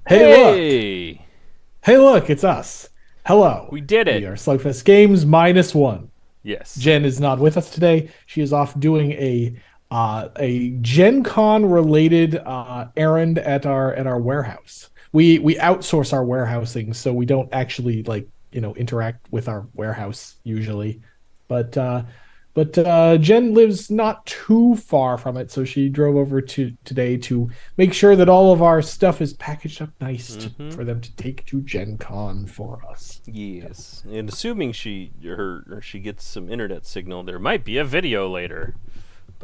Hey, look. Hey, Hey, look, it's us. Hello. we did We it. are Slugfest Games -1. Yes. Jen is not with us today. She is off doing a Gen Con related errand at our warehouse. We outsource our warehousing, so we don't actually interact with our warehouse usually. But Jen lives not too far from it, so she drove over to today to make sure that all of our stuff is packaged up nice Mm-hmm. for them to take to Gen Con for us. Yes. And assuming she gets some internet signal, there might be a video later,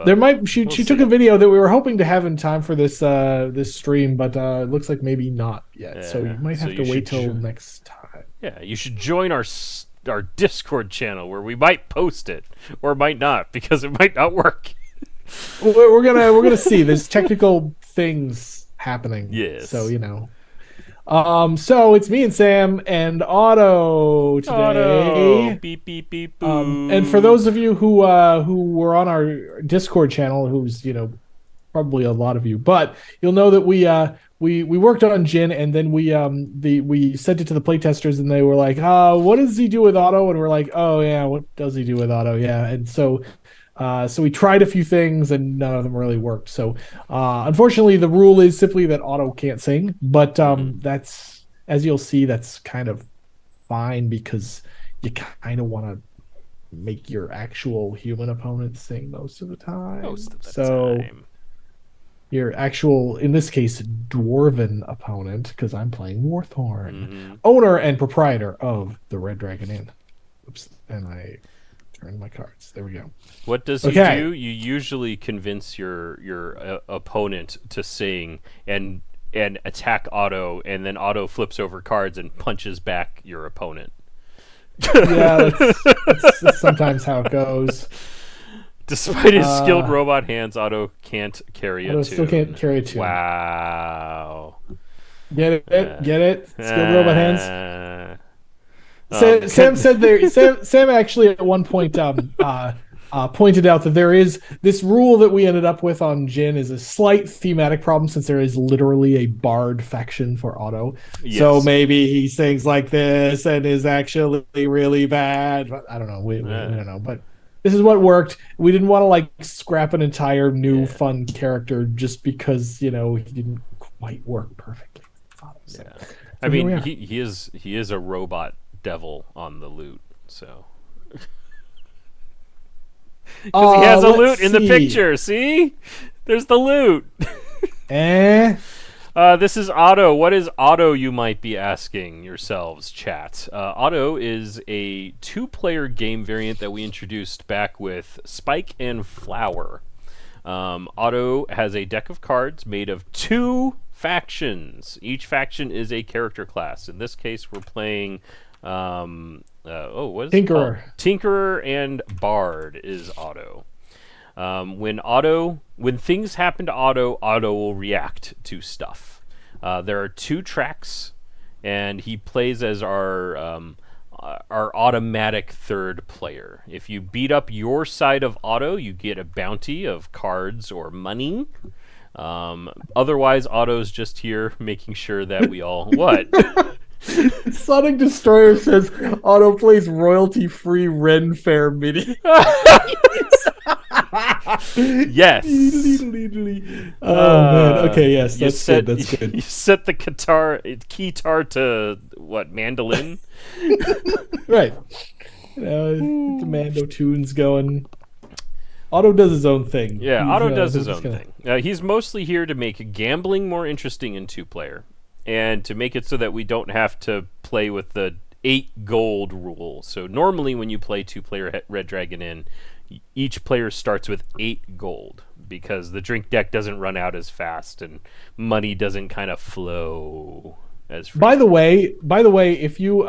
There but might we'll she took a see. video that we were hoping to have in time for this stream, but it looks like maybe not yet. So you might So have to you wait should, till next time. you should join our Discord channel where we might post it or might not because it might not work. We're gonna see. There's technical things happening, so Yes. So it's me and Sam and Otto Auto today. beep beep beep And for boop. those of you who were on our Discord channel, who's probably a lot of you, but you'll know that we worked on Jin, and then we sent it to the playtesters, and they were like, what does he do with Otto? And we're like, oh yeah, what does he do with Otto? Yeah, and so we tried a few things, and none of them really worked. So unfortunately, the rule is simply that Otto can't sing, but Mm-hmm. that's, as you'll see, that's kind of fine because you kind of want to make your actual human opponent sing most of the Most time. of the So time. your actual, in this case, dwarven opponent, because I'm playing Warthorn, Mm-hmm. owner and proprietor of the Red Dragon Inn. Oops, and I turned my cards. There we go. What does he Okay. do? You usually convince your opponent to sing and attack Otto, and then Otto flips over cards and punches back your opponent. Yeah, that's sometimes how it goes. Despite his skilled Uh, robot hands, Otto can't carry a Otto still can't tune. carry a tune. Wow. Get it? Uh, Get it? Skilled robot hands. uh, Sam said there. Sam actually at one point pointed out that there is this rule that we ended up with on Jin is a slight thematic problem since there is literally a bard faction for Otto. So yes. maybe he sings like this and is actually really bad. But I don't know. We Uh, don't know. But this is what worked. We didn't want to scrap an entire new yeah. fun character just because he didn't quite work perfectly. So Yeah. I so here we mean, are. he is a robot devil on the loot, so because he has a Let's loot in the see. picture. See, there's the loot. Eh. This is Otto. What is Otto? You might be asking yourselves, chat. Otto is a two-player game variant that we introduced back with Spike and Flower. Otto has a deck of cards made of two factions. Each faction is a character class. In this case, we're playing. What is it called? Tinkerer. Tinkerer and Bard is Otto. When things happen to Otto, Otto will react to stuff. There are two tracks, and he plays as our automatic third player. If you beat up your side of Otto, you get a bounty of cards or money. Otherwise, Otto's just here making sure that we all what? Sonic Destroyer says Auto plays royalty free Ren Fair mini. Yes. Oh man. Okay, yes, You that's good. set That's you good. set the keytar to what, mandolin? Right. Get the Mando tunes going. Auto does his own thing. Yeah, He's Otto does they're his just own gonna thing. He's mostly here to make gambling more interesting in two player, and to make it so that we don't have to play with the 8 gold rule. So normally, when you play two-player Red Dragon Inn, each player starts with 8 gold because the drink deck doesn't run out as fast and money doesn't kind of flow as freely. by the way, if you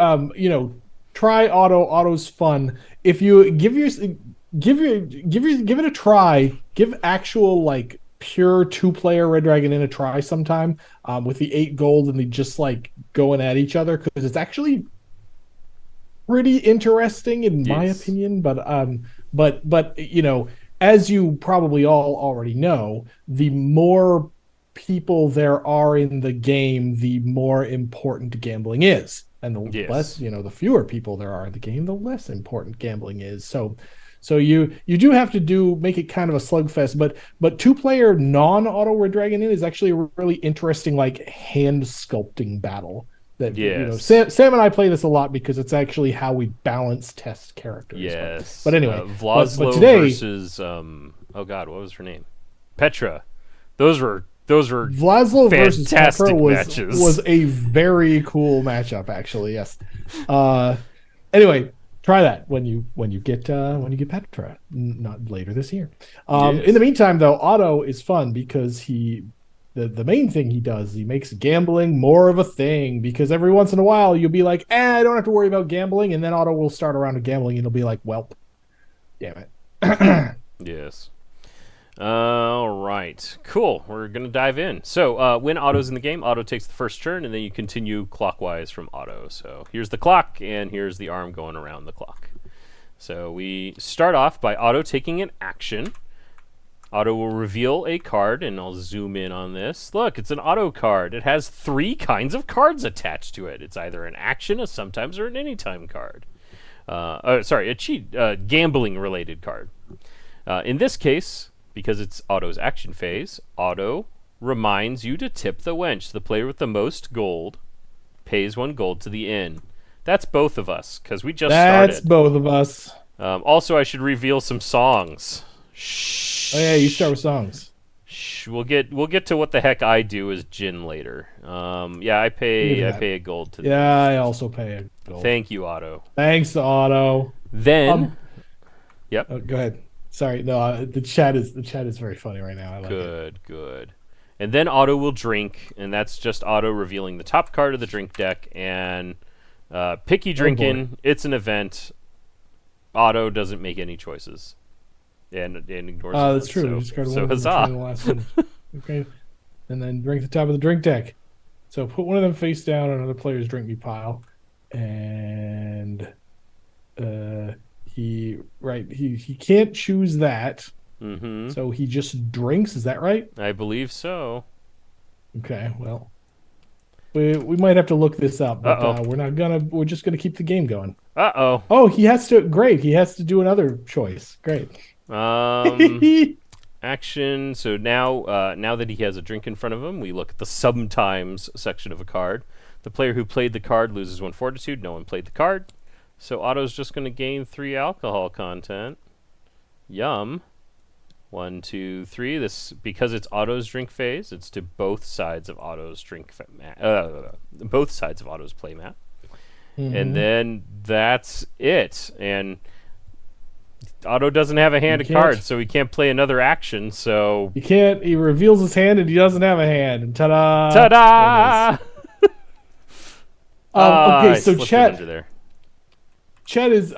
try Auto's fun. If you give it a try, give actual pure two-player Red Dragon in a try sometime, with the 8 gold and the just going at each other, because it's actually pretty interesting in my Yes. opinion. But as you probably all already know, the more people there are in the game, the more important gambling is. And the less, Yes. the fewer people there are in the game, the less important gambling is. So you do have to make it kind of a slugfest, but two-player non-auto red dragon in is actually a really interesting like hand sculpting battle that Yes. Sam and I play this a lot because it's actually how we balance test characters. Yes. But anyway, but Vlaslo today versus oh god, what was her name? Petra. Those were Vlaslo versus fantastic Petra matches. was a very cool matchup, actually. Yes. Anyway, try that when you get Petra, not later this year. Yes. In the meantime, though, Otto is fun because the main thing he does, he makes gambling more of a thing because every once in a while you'll be like, I don't have to worry about gambling, and then Otto will start around with gambling and he'll be like, well, damn it. Yes. All right. Cool. We're going to dive in. So, when Otto's in the game, Otto takes the first turn, and then you continue clockwise from Otto. So, here's the clock, and here's the arm going around the clock. So, we start off by Otto taking an action. Otto will reveal a card, and I'll zoom in on this. Look, it's an Otto card. It has 3 kinds of cards attached to it. It's either an action, a sometimes, or an anytime card. A gambling-related card. In this case, because it's Otto's action phase, Otto reminds you to tip the wench. The player with the most gold pays 1 gold to the inn. That's both of us, because we just That's started. both of us. Also, I should reveal some songs. Shh. Oh yeah, you start with songs. Shh. We'll get to what the heck I do as Jin later. Yeah, I pay a gold to. Yeah, I also pay a gold. Thank you, Otto. Thanks, Otto. Then, yep. Go ahead. Sorry, no. The chat is very funny right now. I like it. Good. And then Otto will drink, and that's just Otto revealing the top card of the drink deck. And picky drinking, it's an event. Otto doesn't make any choices, and ignores. That's true. So huzzah! The last one. Okay, and then drink the top of the drink deck. So put one of them face down on another player's drink me pile, and he can't choose that. Mm-hmm. So he just drinks. Is that right? I believe so. Okay. Well, we might have to look this up, but we're just gonna keep the game going. Uh-oh. Oh, he has to. Great. He has to do another choice. Great. Action. So now that he has a drink in front of him, we look at the sometimes section of a card. The player who played the card loses 1 fortitude. No one played the card. So Otto's just going to gain 3 alcohol content. Yum. 1, 2, 3. This, because it's Otto's drink phase, it's to both sides of Otto's both sides of Otto's play mat. Mm-hmm. And then that's it. And Otto doesn't have a hand of cards, so he can't play another action. So he can't. He reveals his hand, and he doesn't have a hand. And ta-da! Ta-da! Okay, so Chet is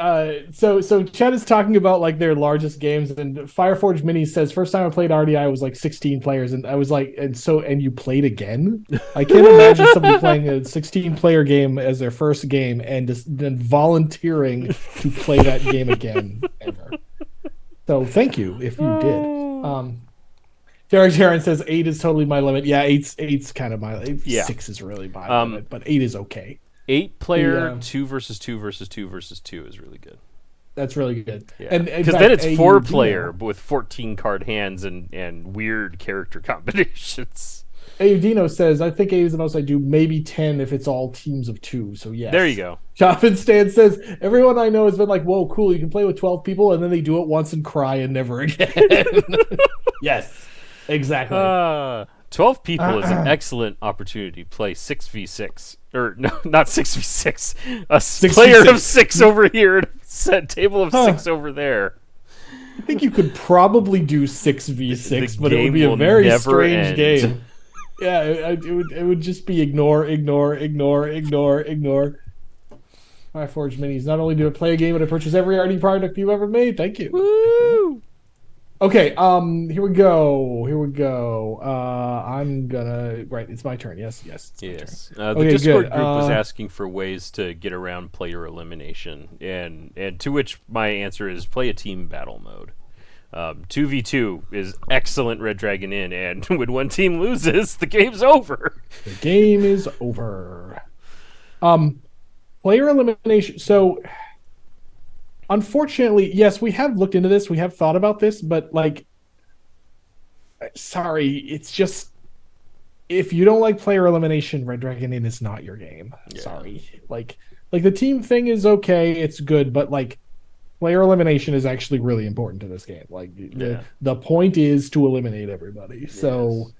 so Chet is talking about like their largest games, and Fireforge Mini says first time I played RDI was like 16 players, and I was like, and you played again? I can't imagine somebody playing a 16 player game as their first game and just then volunteering to play that game again ever. So thank you if you did. Derek Sharon says 8 is totally my limit. Yeah, 8's kind of my limit. 6 is really my limit, but 8 is okay. 8 player 2 versus 2 versus 2 versus 2 is really good. That's really good. Yeah. And because then it's 4 player with 14 card hands and weird character combinations. Ayudino says, I think 8 is the most I do, maybe 10 if it's all teams of 2. So yes. There you go. Choppin Stan says, everyone I know has been like, whoa, cool, you can play with 12 people, and then they do it once and cry and never again. Yes, exactly. 12 people is an excellent opportunity to play 6v6. Or, no, not 6v6. A 6v6. Of 6 over here and a table of 6 over there. I think you could probably do 6v6, but it would be a very strange game. Yeah, it would just be ignore. Fireforge Minis. Not only do I play a game, but I purchase every RD product you've ever made. Thank you. Woo! Okay, here we go. I'm gonna it's my turn. Yes. The Discord group was asking for ways to get around player elimination, and to which my answer is play a team battle mode. 2v2 is excellent Red Dragon Inn, and when one team loses, the game's over. The game is over. Player elimination. So, unfortunately, yes, we have looked into this. We have thought about this, but like, sorry, it's just if you don't like player elimination, Red Dragon Inn is not your game. Yeah. Sorry. Like the team thing is okay, it's good, but like player elimination is actually really important to this game. Like the point is to eliminate everybody. So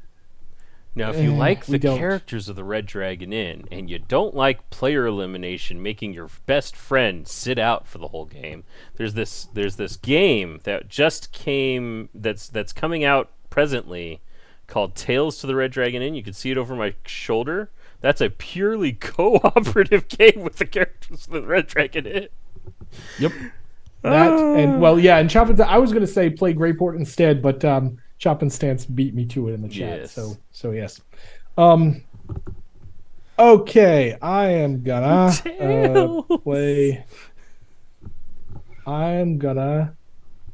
now, if you like the don't. characters of the Red Dragon Inn and you don't like player elimination, making your best friend sit out for the whole game, there's this game that just came that's coming out presently called Tales to the Red Dragon Inn. You can see it over my shoulder. That's a purely cooperative game with the characters of the Red Dragon Inn. Yep. That and well, yeah, and Chop and I was gonna say play Greyport instead, but Chop and Stance beat me to it in the chat. Yes. So yes. Okay, I am gonna play. I am gonna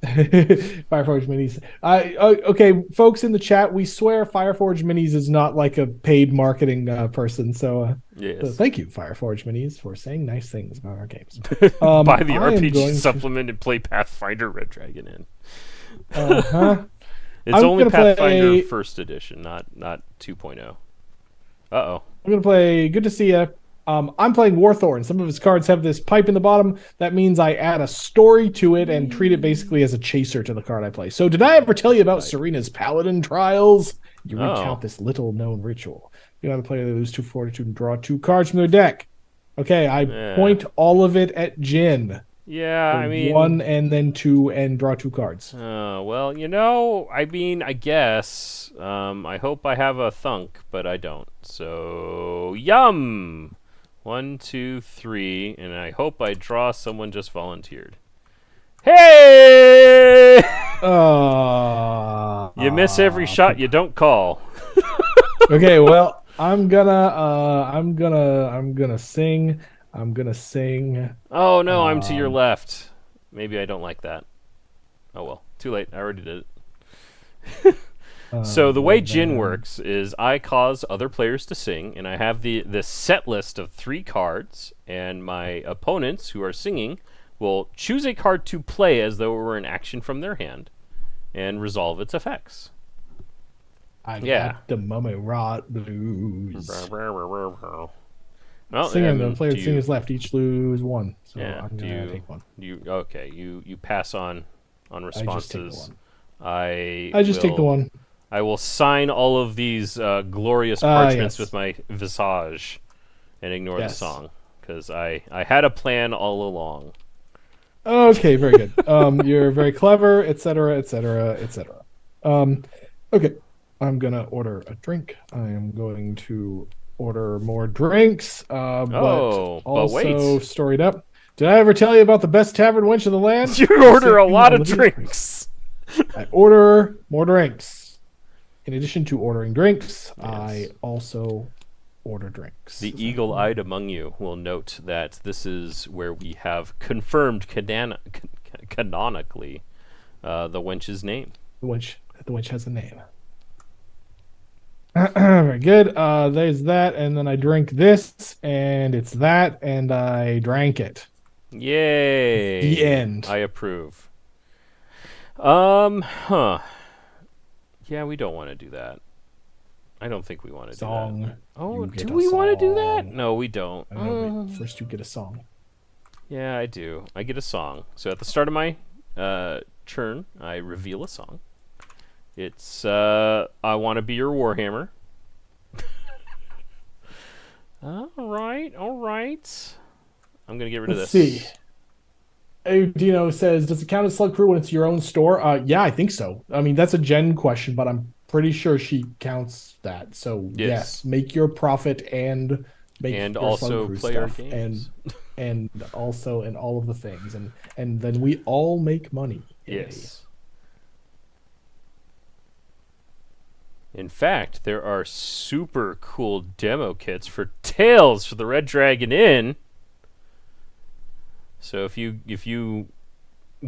Fireforge Minis. Okay, folks in the chat, we swear Fireforge Minis is not like a paid marketing person. So thank you, Fireforge Minis, for saying nice things about our games. Buy the RPG supplement and play Pathfinder Red Dragon Inn. It's only Pathfinder First Edition, not 2.0. Uh-oh. I'm gonna play Good to See Ya. I'm playing Warthorn. Some of his cards have this pipe in the bottom. That means I add a story to it and treat it basically as a chaser to the card I play. So did I ever tell you about Serena's Paladin Trials? You recount this little-known ritual. You have to play, they lose 2 fortitude and draw 2 cards from their deck. Okay, I point all of it at Jin. Yeah, I mean 1 and then 2 and draw 2 cards. Well, I mean, I guess. I hope I have a thunk, but I don't. So, yum! 1, 2, 3, and I hope I draw someone just volunteered. Hey! You miss every shot you don't call. Okay, well, I'm gonna sing. Oh no, I'm to your left. Maybe I don't like that. Oh well, too late. I already did it. So the way Jin works is I cause other players to sing, and I have the set list of 3 cards, and my opponents who are singing will choose a card to play as though it were an action from their hand, and resolve its effects. I got the Mummy Rot Blues. Well, singing, the player sing is left. Each lose 1. So I'm gonna take 1. You pass on responses. I just take the 1. I will sign all of these glorious parchments with my visage and ignore the song, because I had a plan all along. Okay, very good. You're very clever, etc., etc., etc. Okay, I'm gonna order a drink. I am going to order more drinks, but also wait. storied up. Did I ever tell you about the best tavern wench of the land? You order a lot of drinks. I order more drinks. In addition to ordering drinks, I also order drinks. The eagle-eyed among you will note that this is where we have confirmed canonically the wench's name. The wench has a name. Very good. There's that, and then I drink this, and it's that, and I drank it. Yay! The end. I approve. Yeah, we don't want to do that. I don't think we want to do that. Oh, do we want to do that? No, we don't. First you get a song. Yeah, I do. I get a song. So at the start of my turn, I reveal a song. It's I Want to Be Your Warhammer. All right. I'm going to get rid of this. Let's see. Dino says, does it count as Slug Crew when it's your own store? Yeah, I think so. I mean, that's a Jen question, but I'm pretty sure she counts that. So yes, make your profit and make and your also Slug Crew play stuff our games. and also and all of the things, and then we all make money. Yes. In fact, there are super cool demo kits for Tales for the Red Dragon Inn. So if you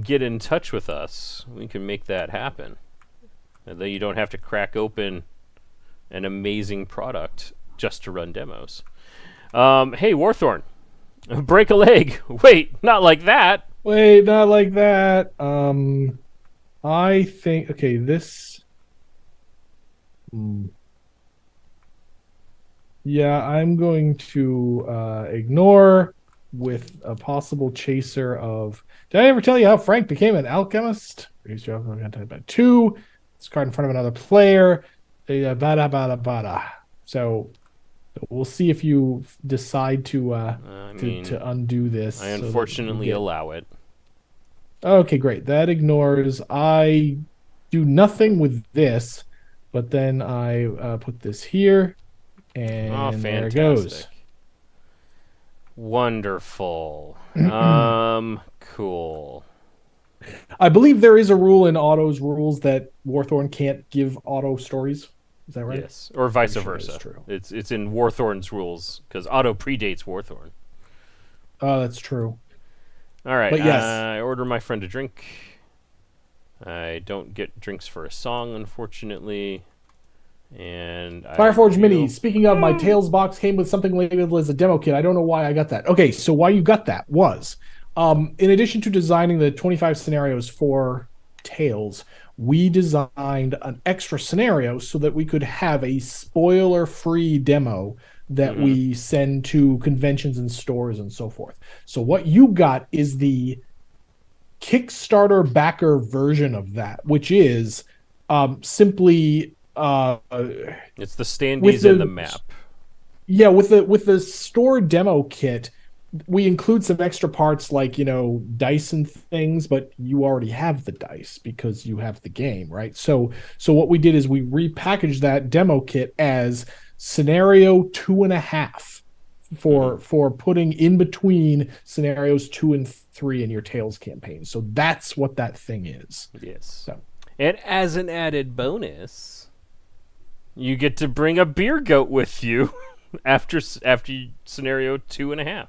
get in touch with us, we can make that happen. And then you don't have to crack open an amazing product just to run demos. Hey, Warthorn, break a leg. Wait, not like that. Wait, not like that. I think okay, this. Yeah, I'm going to ignore with a possible chaser of. Did I ever tell you how Frank became an alchemist? Reduce your alcohol content by 2. This card in front of another player. Bada bada bada. So we'll see if you decide to to undo this. I so unfortunately allow it. Okay, great. That ignores. I do nothing with this, but then I put this here, and Oh, there it fantastic. goes. Wonderful. Cool. I believe there is a rule in Otto's rules that Warthorn can't give Otto stories. Is that right? Yes, or vice Pretty sure versa. that's true. It's in Warthorn's rules because Otto predates Warthorn. Oh, that's true. All right. But yes. I order my friend a drink. I don't get drinks for a song, unfortunately. And Fireforge Mini. Speaking of, my Tails box came with something labeled as a demo kit. I don't know why I got that. Okay, so why you got that was, in addition to designing the 25 scenarios for Tails, we designed an extra scenario so that we could have a spoiler-free demo that we send to conventions and stores and so forth. So what you got is the Kickstarter backer version of that, which is simply it's the standees and the map. Yeah, with the store demo kit, we include some extra parts like, dice and things, but you already have the dice because you have the game, right? So what we did is we repackaged that demo kit as scenario 2.5 for putting in between scenarios 2 and 3 in your Tales campaign. So that's what that thing is. Yes. So. And as an added bonus, you get to bring a beer goat with you after scenario 2.5.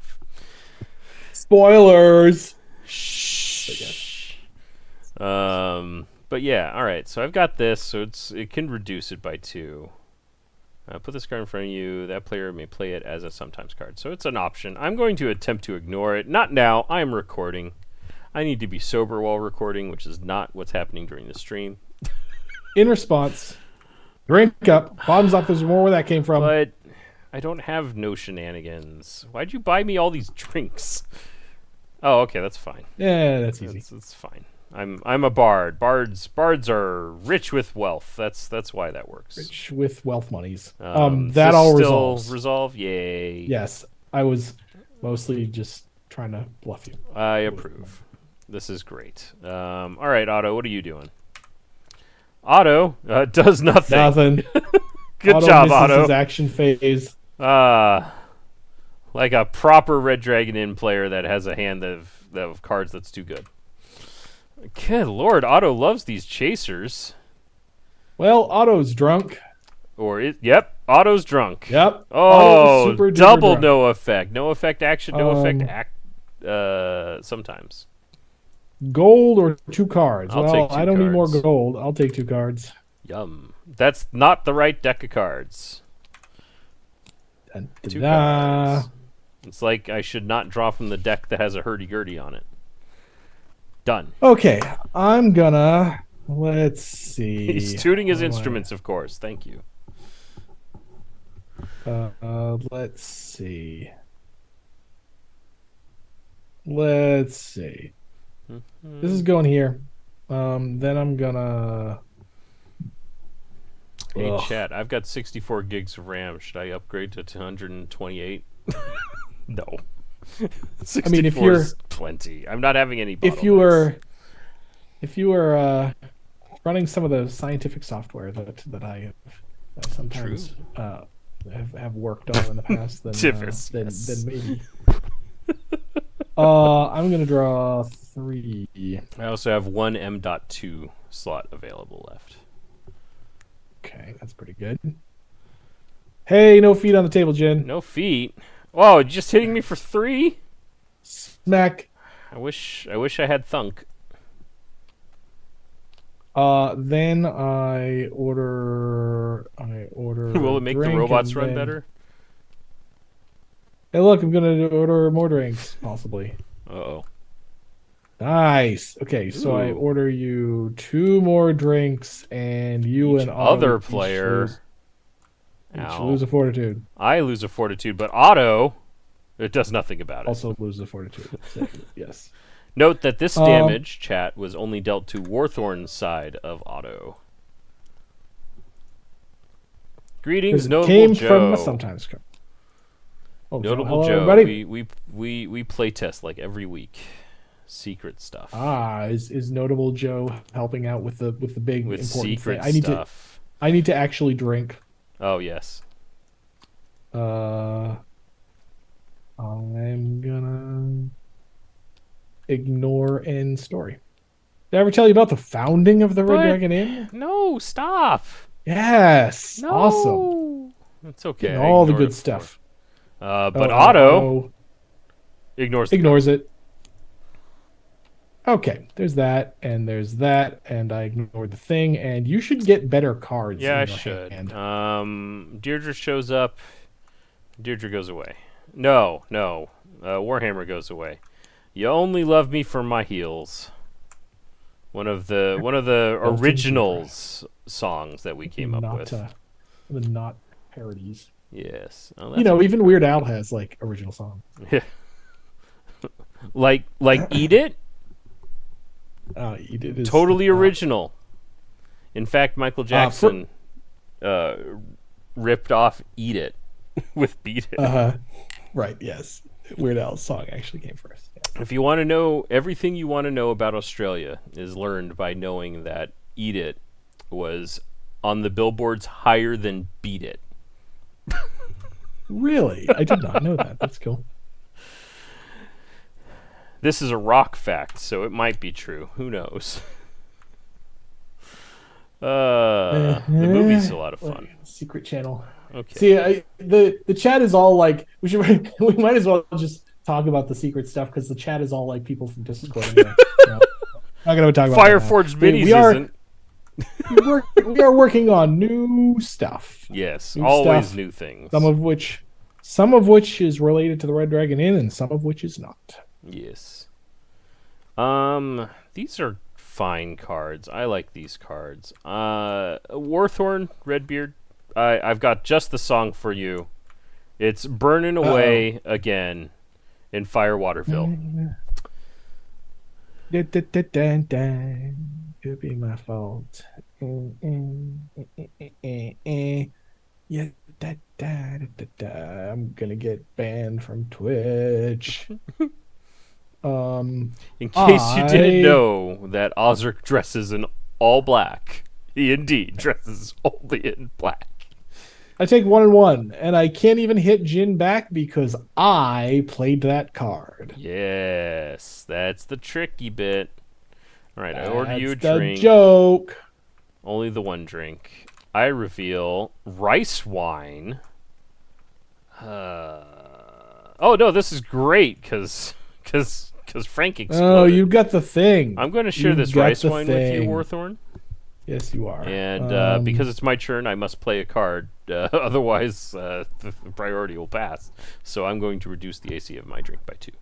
Spoilers. Shh. But yeah, all right. So I've got this, so it can reduce it by 2. Put this card in front of you. That player may play it as a sometimes card. So it's an option. I'm going to attempt to ignore it. Not now. I am recording. I need to be sober while recording, which is not what's happening during the stream. In response, drink up. Bottoms up is more where that came from. But I don't have no shenanigans. Why'd you buy me all these drinks? Oh, okay, that's fine. Yeah, that's easy. That's fine. I'm a bard. Bards are rich with wealth. That's why that works. Rich with wealth monies. That that all still resolves. Resolve? Yay. Yes, I was mostly just trying to bluff you. I approve. This is great. All right, Otto, what are you doing? Otto does nothing. Nothing. Good Otto job, misses Otto. his action phase. Like a proper Red Dragon Inn player that has a hand of cards that's too good. Good Lord, Otto loves these chasers. Well, Otto's drunk. Yep, Otto's drunk. Yep. Oh, super duper double drunk. no effect. No effect action, no effect act. Sometimes. Gold or 2 cards? I'll well, take 2 I don't need more cards. gold. I'll take 2 cards. Yum. That's not the right deck of cards. Dun, 2 da. cards. It's like I should not draw from the deck that has a hurdy-gurdy on it. Done. Okay, I'm gonna. Let's see. He's tuning his How do instruments, of course. Thank you. Let's see. Let's see. This is going here. Then I'm gonna. Hey, Ugh. chat, I've got 64 gigs of RAM. Should I upgrade to 228? No. 64 I mean, if you're is plenty. I'm not having any if you were running some of the scientific software that I sometimes have worked on in the past, then Tiffus, then, yes. then maybe. I'm gonna draw 3. I also have one M.2 slot available left. Okay, that's pretty good. Hey, no feet on the table, Jen. No feet. Oh, just hitting me for 3? Smack. I wish I had thunk. Then I order Will a it make the drink robots and run then better? hey, look, I'm gonna order more drinks, possibly. Uh-oh. Nice. Okay, so I Ooh. order you two more drinks, and you Each and Otto other player. each Ow. lose a fortitude. I lose a fortitude, but Otto, it does nothing about it. Also lose a fortitude. Save. Yes. Note that this Um, damage, chat, was only dealt to Warthorn's side of Otto. because Greetings, it Notable came from a Joe. sometimes come. Oh, Joe, Notable hello Joe, everybody. we play test like every week. Secret stuff. Is notable Joe helping out with the big With important thing? secret stuff. I need to actually drink. Oh, yes. Uh, I'm gonna ignore end story. Did I ever tell you about the founding of the Red But, Dragon Inn? no, stop. Yes, awesome. No. It's okay. Getting I all the ignored it good before. stuff. But Oh, and then Otto Otto ignores the ignores memo. it. Okay, there's that, and I ignored the thing, and you should get better cards Yeah, in I your should. hand. Deirdre shows up. Deirdre goes away. No, no. Warhammer goes away. You only love me for my heels. One of the Belton Deirdre. originals songs that we came up Not with. the not parodies. Yes. Oh, You that's know, even Weird Al has like original songs. like Eat It. He did his Totally original. In fact, Michael Jackson ripped off Eat It with Beat It. right, yes. Weird Al's song actually came first. Yeah. If you want to know everything you want to know about Australia is learned by knowing that Eat It was on the billboards higher than Beat It. Really? I did not know that. That's cool. This is a rock fact, so it might be true. Who knows? The movie's a lot of fun. Secret channel. Okay. See, the chat is all like we might as well just talk about the secret stuff because the chat is all like people from Discord. Anyway. No, not gonna talk about Fireforge that now. Minis We are isn't. we are working on new stuff. Yes, New always stuff, new things. Some of which is related to the Red Dragon Inn, and some of which is not. Yes. These are fine cards. I like these cards. Warthorn, Redbeard. I've got just the song for you. It's Burning Away Again in Firewaterville. Could be my fault. Yeah, I'm gonna get banned from Twitch. In case you didn't know that Osric dresses in all black. He indeed dresses only in black. I take 1 and 1, and I can't even hit Jin back because I played that card. Yes, that's the tricky bit. All right, I order you a That's the drink. joke. Only the one drink. I reveal rice wine. Oh no, this is great because Frank exploded. Oh, you got the thing. I'm going to share You this got rice the wine with you, thing. Warthorn. Yes, you are. And because it's my turn, I must play a card. Otherwise, the priority will pass. So I'm going to reduce the AC of my drink by 2.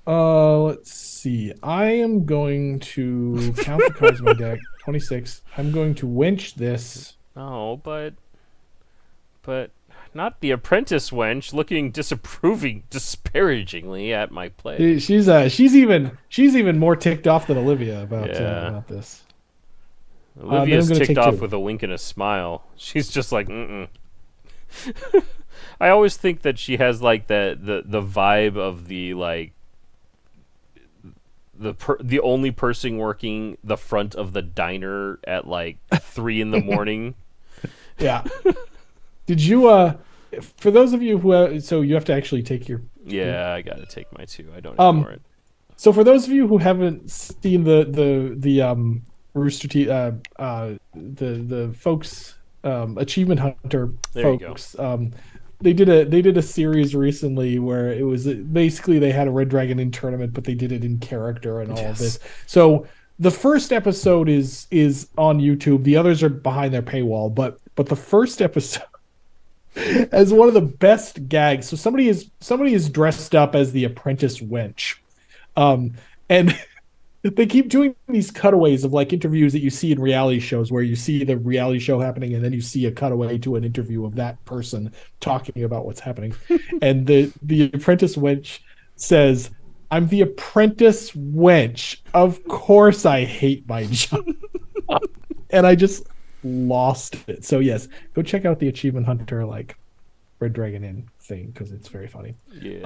Let's see. I am going to count the cards in my deck. 26. I'm going to winch this. Oh, but not the apprentice wench looking disparagingly at my play. She's even more ticked off than Olivia about this. Olivia's then I'm gonna ticked take off 2. with a wink and a smile. She's just like, mm-mm. I always think that she has like the vibe of the like the only person working the front of the diner at like 3 in the morning. Yeah. Did you for those of you who so you have to actually take your Yeah, I gotta take my 2. I don't ignore it. So for those of you who haven't seen the Rooster Teeth the folks Achievement Hunter There you go. folks they did a series recently where it was basically they had a Red Dragon Inn tournament, but they did it in character and all of this. So the first episode is on YouTube. The others are behind their paywall, but the first episode as one of the best gags. So somebody is dressed up as the apprentice wench. And they keep doing these cutaways of like interviews that you see in reality shows where you see the reality show happening and then you see a cutaway to an interview of that person talking about what's happening. And the apprentice wench says, "I'm the apprentice wench. Of course I hate my job." And I just lost it. So yes, go check out the Achievement Hunter like Red Dragon Inn thing because it's very funny. Yes.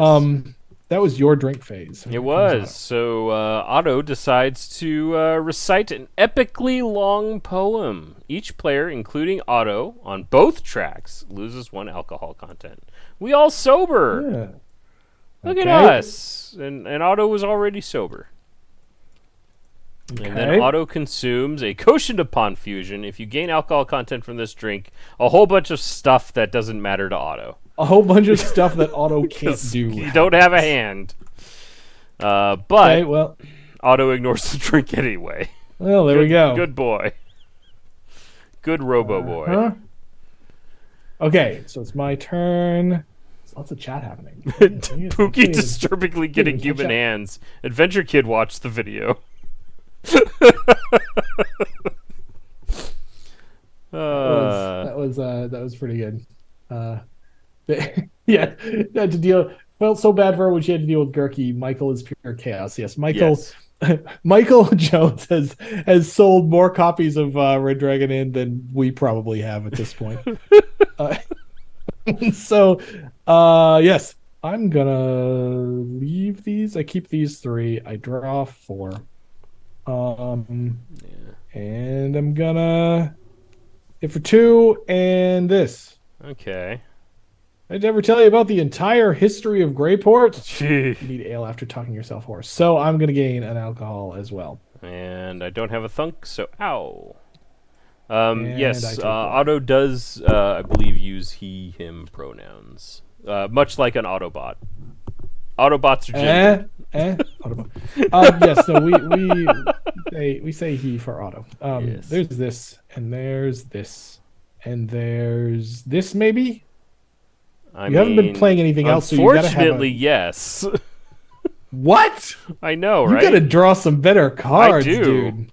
That was your drink phase. It was. So Otto decides to recite an epically long poem. Each player, including Otto, on both tracks, loses 1 alcohol content. We all sober. Yeah. Look at Okay. us. And Otto was already sober. And then Okay. Otto consumes a quotient upon fusion. If you gain alcohol content from this drink, a whole bunch of stuff that doesn't matter to Otto. A whole bunch of stuff that Otto can't do. You don't have a hand. But Okay, well, Otto ignores the drink anyway. there we go. Good boy. Good Robo boy. Huh? Okay, so it's my turn. There's lots of chat happening. I Pookie disturbingly getting catch human up. hands. Adventure Kid watched the video. That was pretty good. Yeah, had to deal. Felt so bad for her when she had to deal with Gurky. Michael is pure chaos. Yes, Michael. Yes. Michael Jones has sold more copies of Red Dragon Inn than we probably have at this point. So, yes, I'm gonna leave these. I keep these 3. I draw 4. And I'm gonna hit for 2 and this. Okay. I'd ever tell you about the entire history of Greyport? Gee. You need ale after talking yourself hoarse. So I'm gonna gain an alcohol as well. And I don't have a thunk, so ow. And I Yes, take 1. Otto does, I believe, use he, him pronouns. Much like an Autobot. Autobots are gendered. Yes, no, we say he for Otto. Yes. There's this, and there's this, and there's this maybe? You haven't been playing anything else, so you gotta have unfortunately, yes. What? I know, You right? gotta draw some better cards, do. dude.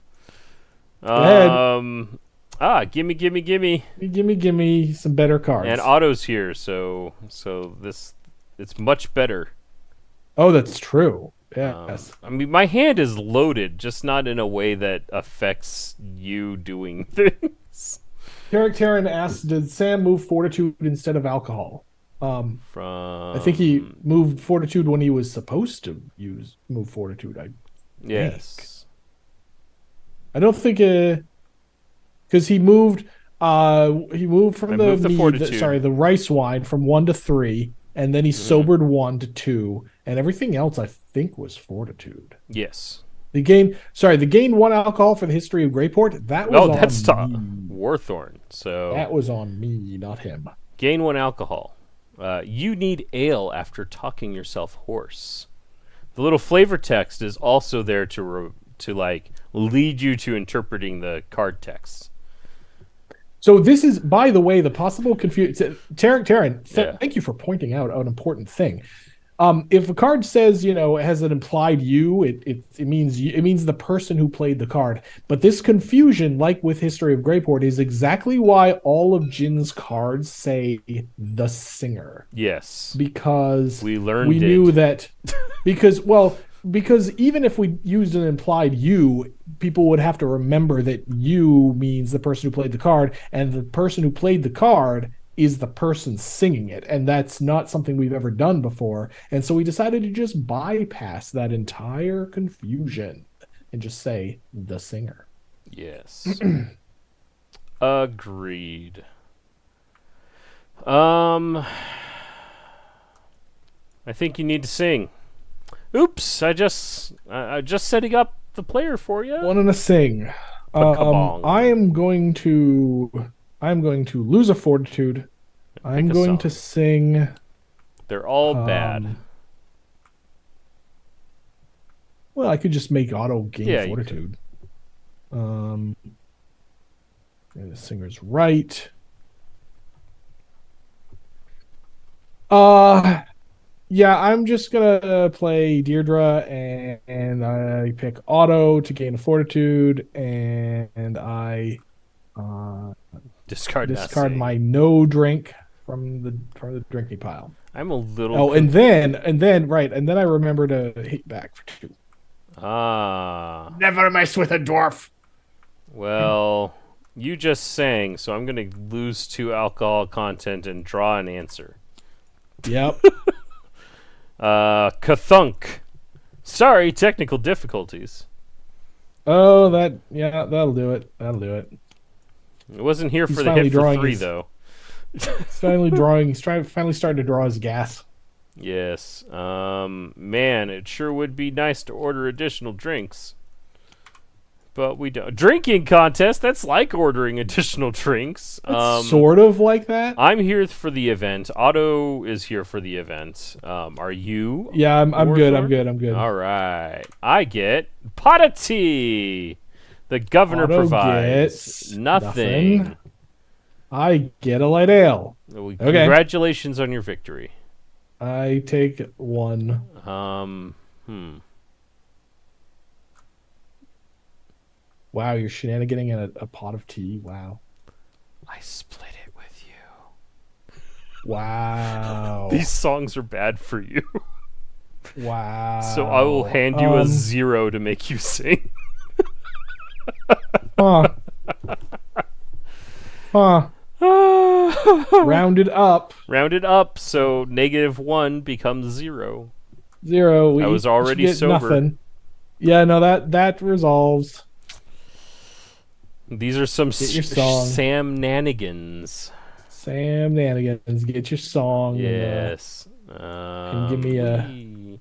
ahead. Gimme. Give me some better cards. And Otto's here, so this it's much better. Oh, that's true. Yes. I mean, my hand is loaded, just not in a way that affects you doing things. Tarek Terran asked, did Sam move fortitude instead of alcohol? From I think he moved fortitude when he was supposed to move fortitude. yes. I don't think because he moved from I moved the fortitude. the rice wine from 1 to 3, and then he sobered 1 to 2, and everything else I think was fortitude. Yes. The gain 1 alcohol for the history of Greyport. That was that's on me. Warthorn. So That was on me, not him. gain 1 alcohol. You need ale after talking yourself hoarse. The little flavor text is also there to lead you to interpreting the card text. So this is, by the way, the possible confusion. Taryn, Yeah. thank you for pointing out an important thing. If a card says, it has an implied you, it means the person who played the card. But this confusion, like with History of Greyport, is exactly why all of Jin's cards say the singer. Yes. Because We learned we knew it. that because even if we used an implied you, people would have to remember that you means the person who played the card, and the person who played the card is the person singing it, and that's not something we've ever done before. And so we decided to just bypass that entire confusion and just say the singer. Yes. Agreed. I think you need to sing. Oops, I just setting up the player for you. Want to sing? Kabong. I am going to lose a fortitude. I'm a going song. to sing. They're all bad. Well, I could just make Otto gain Yeah, you fortitude. Um, and the singer's right. Uh, yeah, I'm just gonna play Deirdre, and I pick Auto to gain a fortitude, and I uh, Discard not discard seeing. my no drink from the drinking pile. I'm a little Oh, and then right, and then I remember to hit back for two. Ah. Never mess with a dwarf. Well, you just sang, so I'm going to lose 2 alcohol content and draw an answer. Yep. Kathunk. Sorry, technical difficulties. Oh, that'll do it. That'll do it. It wasn't here He's for the finally hit for drawing 3, his- though. He's finally drawing. Finally starting to draw his gas. Yes. Man, it sure would be nice to order additional drinks. But we don't. Drinking contest? That's like ordering additional drinks. It's sort of like that. I'm here for the event. Otto is here for the event. Are you? Yeah, I'm good. I'm Warthor? good. I'm good. All right. I get pot of tea. The governor Otto provides gets nothing. I get a light ale. Well, Okay. Congratulations on your victory. I take one. Wow, you're shenaniganing in a pot of tea. Wow. I split it with you. Wow. These songs are bad for you. Wow. So I will hand you a 0 to make you sing. Huh. Huh. Rounded up. Rounded up, so -1 becomes 0. 0. I was each already get sober. Nothing. Yeah, no, that resolves. These are some Get your song. Sam Nanigans. Sam Nanigans, get your song. Yes. and give me a- wee.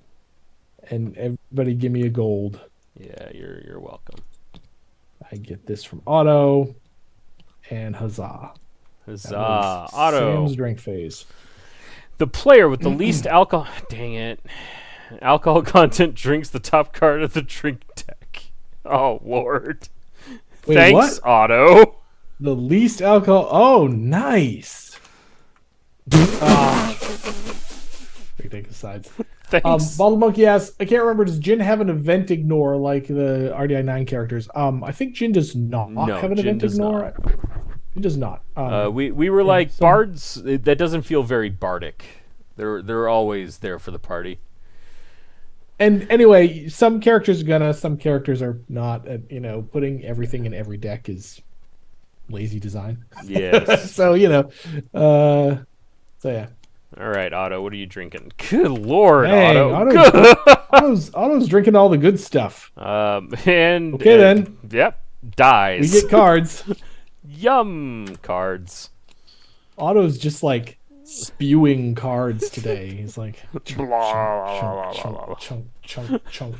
And everybody give me a gold. Yeah, you're welcome. I get this from Otto. And huzzah. That Huzzah. was Otto. Sam's drink phase. The player with the least alcohol. Dang it. Alcohol content drinks the top card of the drink deck. Oh, Lord. Wait, Thanks, what? Otto. The least alcohol. Oh, nice. We take the sides. Thanks. Bald Monkey asks, I can't remember, does Jin have an event ignore like the RDI 9 characters? I think Jin does not No, have an Jin event does ignore. He does not. We were like so- bards. That doesn't feel very bardic. They're always there for the party. And anyway, some characters are gonna, some characters are not. Putting everything in every deck is lazy design. Yes. So so yeah. All right, Otto. What are you drinking? Good Lord, Dang, Otto. Otto's drinking all the good stuff. And Okay, then. Yep. We Dies. get cards. Yum cards. Otto's just like spewing cards today. He's like chunk, Blah, chunk, chunk, chunk, chunk.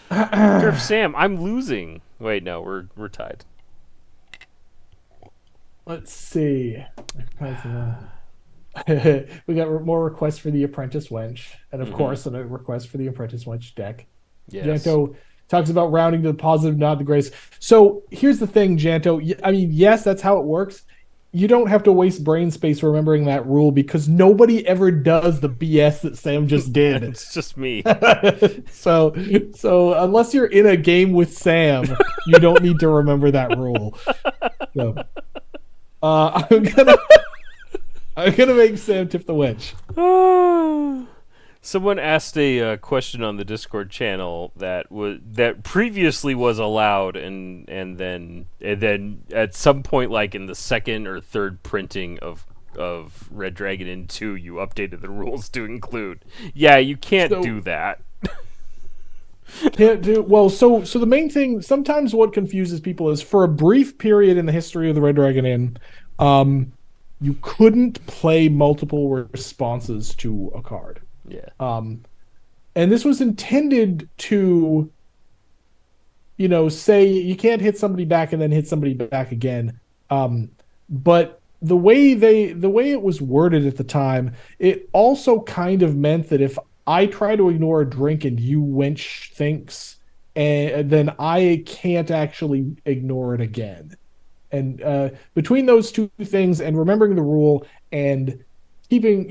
Griff Sam, I'm losing. Wait, no, we're tied. Let's see. We got more requests for the Apprentice Wench, and of course, a request for the Apprentice Wench deck. Yes. Janto talks about rounding to the positive, not the grace. So here's the thing, Janto. I mean, yes, that's how it works. You don't have to waste brain space remembering that rule because nobody ever does the BS that Sam just did. It's just me. so unless you're in a game with Sam, you don't need to remember that rule. So I'm gonna make Sam tip the witch. Someone asked a question on the Discord channel that previously was allowed, and then at some point, like in the second or third printing of Red Dragon Inn 2, you updated the rules to include. Yeah, you can't do that. Can't do well. So the main thing, sometimes what confuses people is for a brief period in the history of the Red Dragon Inn, you couldn't play multiple responses to a card. Yeah. And this was intended to, say you can't hit somebody back and then hit somebody back again. But the way it was worded at the time, it also kind of meant that if I try to ignore a drink and you wench thinks and then I can't actually ignore it again. And between those two things and remembering the rule and keeping,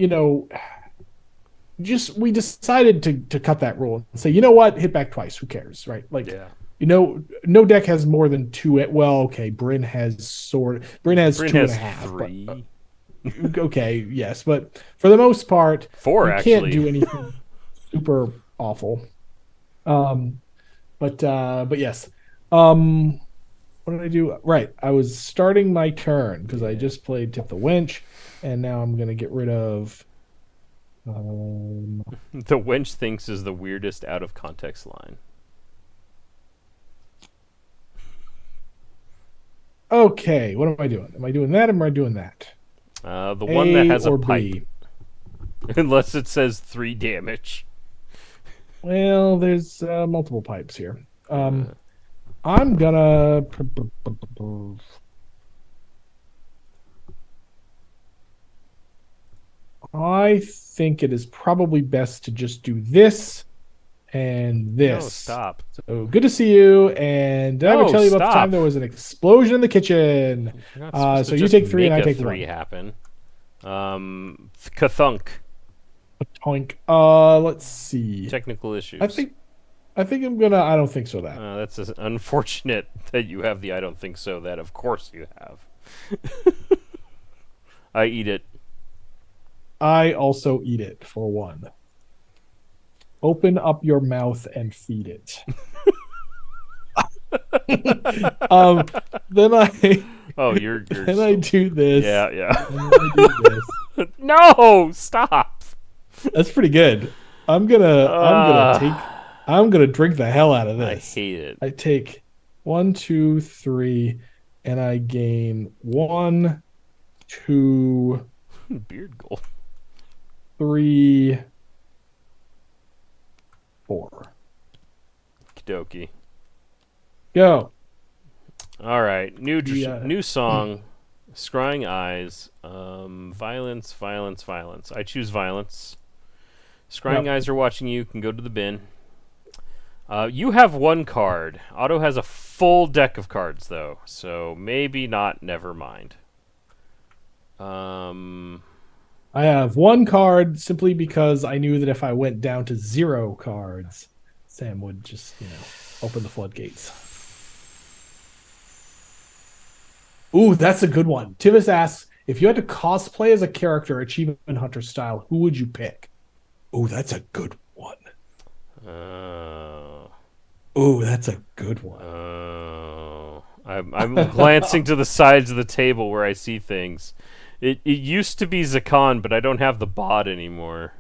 just we decided to cut that rule and say, you know what, hit back twice. Who cares, right? Like, Yeah. no deck has more than two. Well, okay, Bryn has Bryn two and has a half, but 3. okay, yes, but for the most part, 4 you can't actually. do anything super awful. Um, but yes. Um, what did I do? Right, I was starting my turn because I Yeah. just played Tip the Winch, and now I'm gonna get rid of. Um, The wench thinks is the weirdest out of context line. okay, what am I doing? Am I doing that? Or am I doing that? The one that A has a or pipe. B? Unless it says 3 damage. Well, there's multiple pipes here. Uh, I'm gonna. I think it is probably best to just do this and no, this. stop. So good to see you. And did I ever No, tell you about the time stop. there was an explosion in the kitchen? You're not supposed to So you just take three and make I a take 3 one. happen. Kathunk. Toink. Let's see. Technical I issues. think I think I'm gonna. I don't think so. That That's unfortunate that you have the I don't think so that of course you have. I eat it. I also eat it for one. Open up your mouth and feed it. um, then I Oh, you're then I still. do this. Yeah, yeah. And then I do this. No, stop. That's pretty good. Uh, I'm gonna drink the hell out of I this. hate it. I take one, two, three, and I gain one, two, Beard goal. three, four. Kidoki. Go. All right, The new song, Scrying Eyes, violence, violence, violence. I choose violence. Scrying Yep. Eyes are watching you. Can go to the bin. You have one card. Otto has a full deck of cards though, so maybe not. Never mind. I have one card simply because I knew that if I went down to 0 cards, Sam would just, open the floodgates. Ooh, that's a good one. Tivis asks, if you had to cosplay as a character, Achievement Hunter style, who would you pick? Ooh, that's a good one. Uh, Ooh, that's a good one. I'm glancing to the sides of the table where I see things. It used to be Zakan, but I don't have the bod anymore.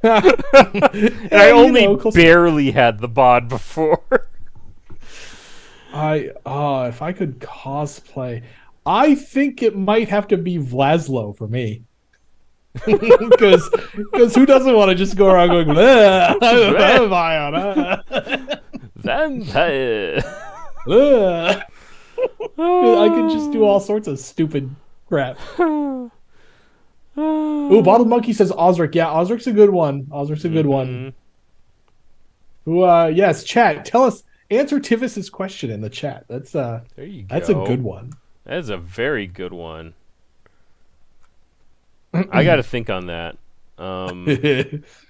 And I only barely had the bod before. If I could cosplay, I think it might have to be Vlaslo for me. Because who doesn't want to just go around going Vampire. I could just do all sorts of stupid crap. Ooh, Bottled Monkey says Osric. Yeah, Osric's a good one. Osric's a good one. Who yes, chat. Tell us, answer Tivis's question in the chat. There you go. That's a good one. That is a very good one. I got to think on that.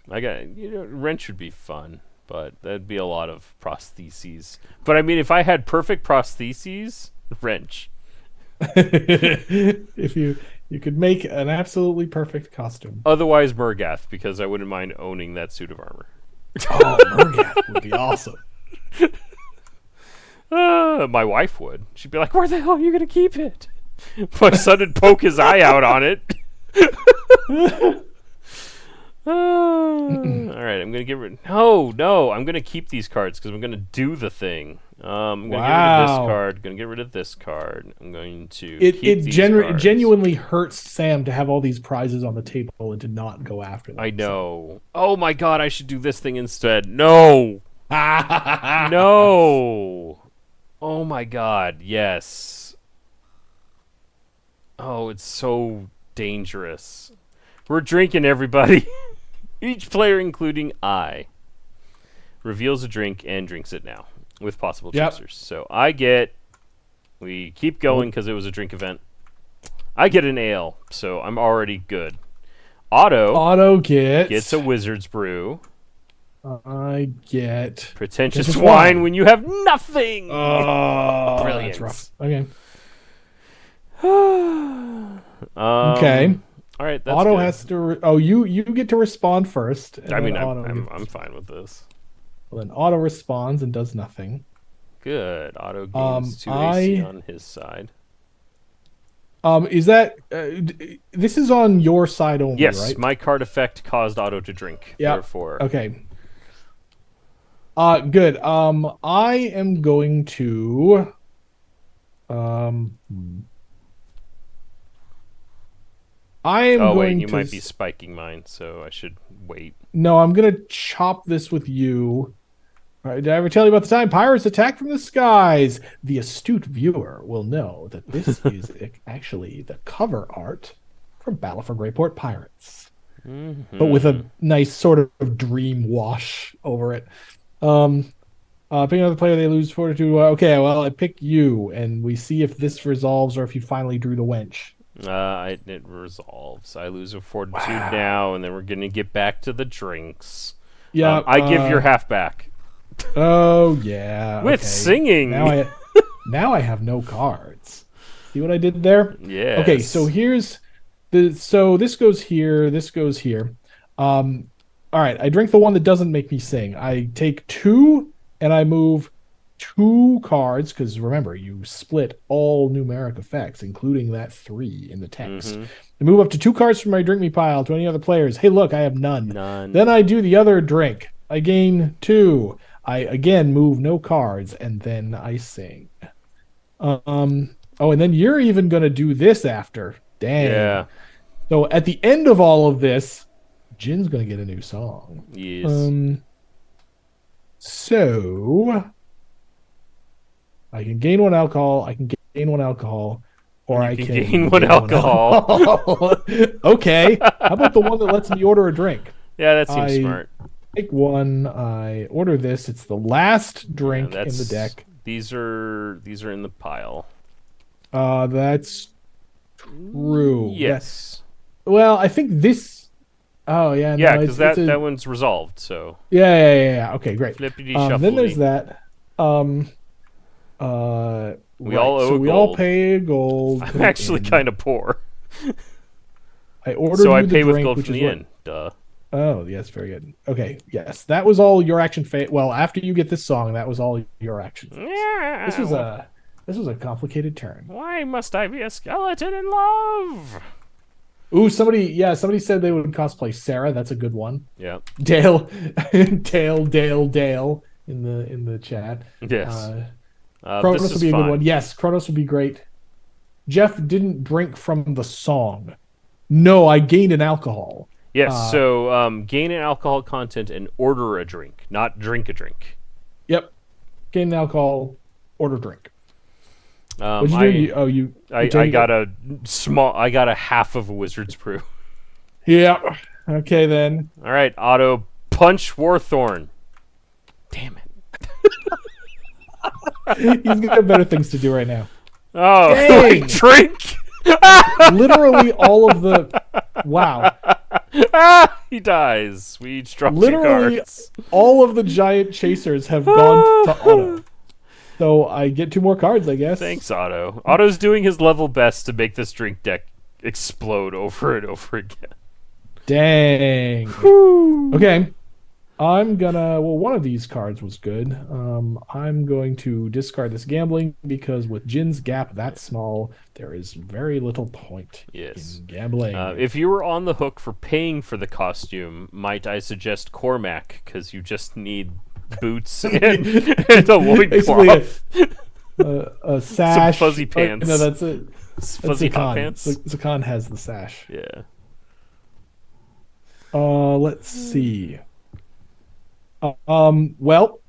Wrench would be fun, but that'd be a lot of prostheses. But I mean, if I had perfect prostheses, wrench. If you could make an absolutely perfect costume. Otherwise, Murgath, because I wouldn't mind owning that suit of armor. Oh, Murgath would be awesome. My wife would. She'd be like, "Where the hell are you gonna keep it?" My son would poke his eye out on it. All right, I'm gonna get rid. No, I'm gonna keep these cards because I'm gonna do the thing. I'm gonna get rid of this card. Gonna get rid of this card. I'm going to. It genuinely hurts Sam to have all these prizes on the table and to not go after them. I know. So. Oh my god, I should do this thing instead. No. No. Oh my god, yes. Oh, it's so dangerous. We're drinking, everybody. Each player, including I. reveals a drink and drinks it now with possible Yep. chasers. So we keep going because it was a drink event. I get an ale, so I'm already good. Otto Otto gets. gets a wizard's brew. I get. Pretentious Pretentious wine wine. when you have nothing. Oh, Brilliant. that's rough. Okay. Okay. All right. That's Otto good. has to. You get to respond first. And I mean, then Otto I'm gets- fine with this. Well, then Otto responds and does nothing. Good. Otto gains 2 I- AC on his side. Is that this is on your side only, Yes, right? my card effect caused Otto to drink. Yeah. Therefore, Okay. Good. I am going to. I am oh going wait, you to. might be spiking mine, so I should wait. No, I'm gonna chop this with you. All right, did I ever tell you about the time pirates attacked from the skies? The astute viewer will know that this is actually the cover art from Battle for Greyport Pirates, but with a nice sort of dream wash over it. Pick another player, they lose fortitude. Okay, well, I pick you, and we see if this resolves or if you finally drew the wench. It resolves. I lose a fortitude now, and then we're gonna get back to the drinks. Yeah, I give your half back Oh yeah, with okay. singing. Now I have no cards. See what I did there? Yes. Okay, so here's so this goes here, this goes here. All right, I drink the one that doesn't make me sing. I take 2 and I move 2 cards because remember you split all numeric effects, including that 3 in the text. I move up to 2 cards from my drink me pile to any other players. Hey, look, I have none. None. Then I do the other drink. I gain 2. I again move no cards, and then I sing. Oh, and then you're even gonna do this after. Dang. Yeah. So at the end of all of this, Jin's gonna get a new song. Yes. So I can gain 1 alcohol. I can gain 1 alcohol, or I can can gain 1 gain alcohol. alcohol. Okay. How about the one that lets me order a drink? Yeah, that seems I smart. Take 1. I order this. It's the last drink in the deck. These are in the pile. That's true. Yes. Well, I think this. Oh yeah. Yeah, no, because that one's resolved. So Yeah. Okay, great. flippity shuffle. Then there's that. We all owe so a we all gold. pay a gold. I'm actually kind of poor, I ordered so you I the pay with drink, gold which from is the what- inn. Duh. Oh, yes, very good. Okay, yes, that was all your action phase. Well, after you get this song, that was all your action phase. Yeah. This was a complicated turn. Why must I be a skeleton in love? Ooh, somebody said they would cosplay Sarah. That's a good one. Yeah. Dale, Dale in the chat. Yes. Kronos this would is be a fine. good one. Yes, Kronos would be great. Jeff didn't drink from the song. No, I gained an alcohol. Yes. So gain an alcohol content and order a drink, not drink a drink. Yep, gained an alcohol. Order drink. Um, What'd you do? You I got a half of a wizard's brew. Yeah. Okay then. All right, Otto, punch Warthorn. Damn it. He's got better things to do right now. Oh, Dang. like drink. Literally all of the. Wow. He dies. We each drop 2 Literally cards. all of the giant chasers have gone to Otto. So I get 2 more cards, I guess. Thanks, Otto. Otto's doing his level best to make this drink deck explode over and over again. Dang. Okay. I'm gonna. Well, one of these cards was good. I'm going to discard this gambling because with Jin's gap that small, there is very little point Yes. in gambling. If you were on the hook for paying for the costume, might I suggest Cormac, because you just need boots and a loincloth. a sash, fuzzy pants. No, that's it. Fuzzy hot pants. Zakan has the sash. Yeah. Let's see. Well,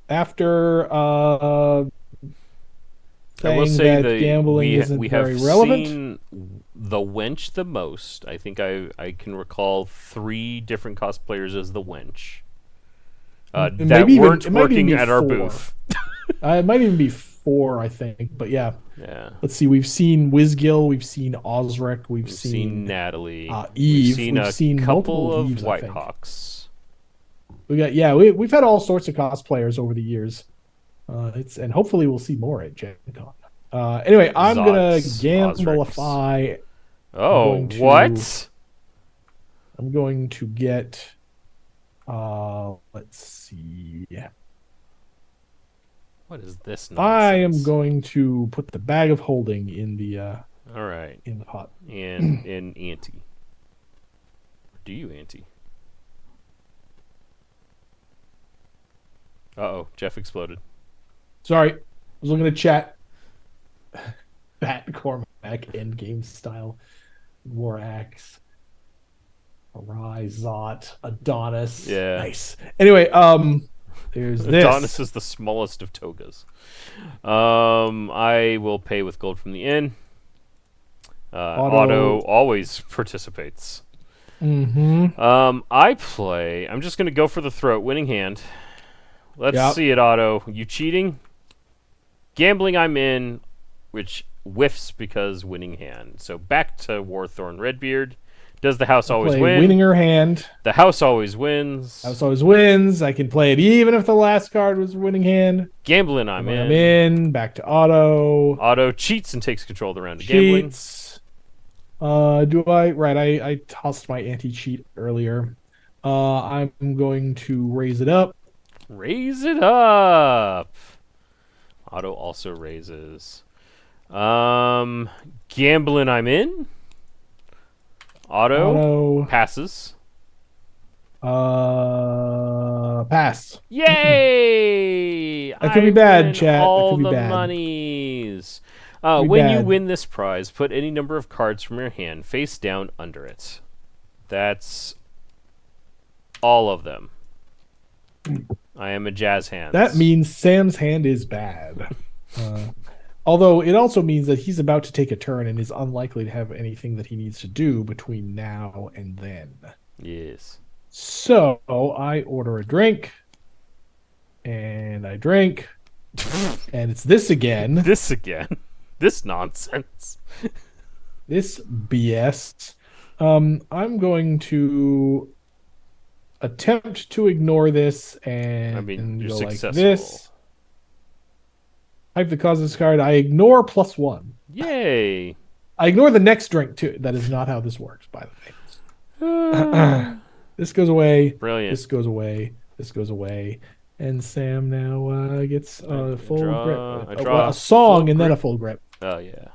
after I will saying say that gambling isn't we have very relevant. seen the wench the most. I think I can recall 3 different cosplayers as the wench. That Maybe even weren't it might even working be at our 4. booth. It might even be 4, I think. But yeah, Yeah. let's see. We've seen Wizgil, we've seen Osric, we've We've seen seen Natalie. We've Eve, seen we've a seen multiple couple of Eves. I think Whitehawks. we've had all sorts of cosplayers over the years. It's and hopefully we'll see more at Gen Con. Anyway, I'm gonna Zods. Osrics. gamblify. I'm Oh, going to what? I'm going to get let's see. What is this I am nonsense? going to put the bag of holding All right. in the pot. And ante. Do you ante? Uh-oh, Jeff exploded. Sorry, I was looking at chat. Bat Cormac endgame style. Warax. Arise, Zot, Adonis. Yeah. Nice. Anyway, there's Adonis this. is the smallest of togas. I will pay with gold from the inn. Auto always participates. Mm-hmm. I'm just gonna go for the throat, winning hand. Let's see it, Auto. You cheating? Gambling I'm in, which whiffs because winning hand. So back to Warthorn Redbeard. Does the house always win? Winning her hand. The house always wins. House always wins. I can play it even if the last card was winning hand. Gambling I'm in. I'm in. Back to Auto. Auto cheats and takes control of the round of gambling. Cheats. Do I? Right, I tossed my anti-cheat earlier. I'm going to raise it up. Raise it up. Auto also raises. Gambling I'm in. Auto passes. Pass. Yay! That could be bad, chat. All that could be the bad. monies. When you win this prize, put any number of cards from your hand face down under it. That's all of them. I am a jazz hand. That means Sam's hand is bad. Although it also means that he's about to take a turn and is unlikely to have anything that he needs to do between now and then. Yes. So I order a drink, and I drink, and it's this again. This again. This nonsense. This BS. I'm going to attempt to ignore this and you're go successful. like this. Type the causes card. I ignore +1. Yay! I ignore the next drink too. That is not how this works, by the way. This goes away. Brilliant. This goes away. This goes away. And Sam now gets a full grip. A song and then a full grip. Oh yeah.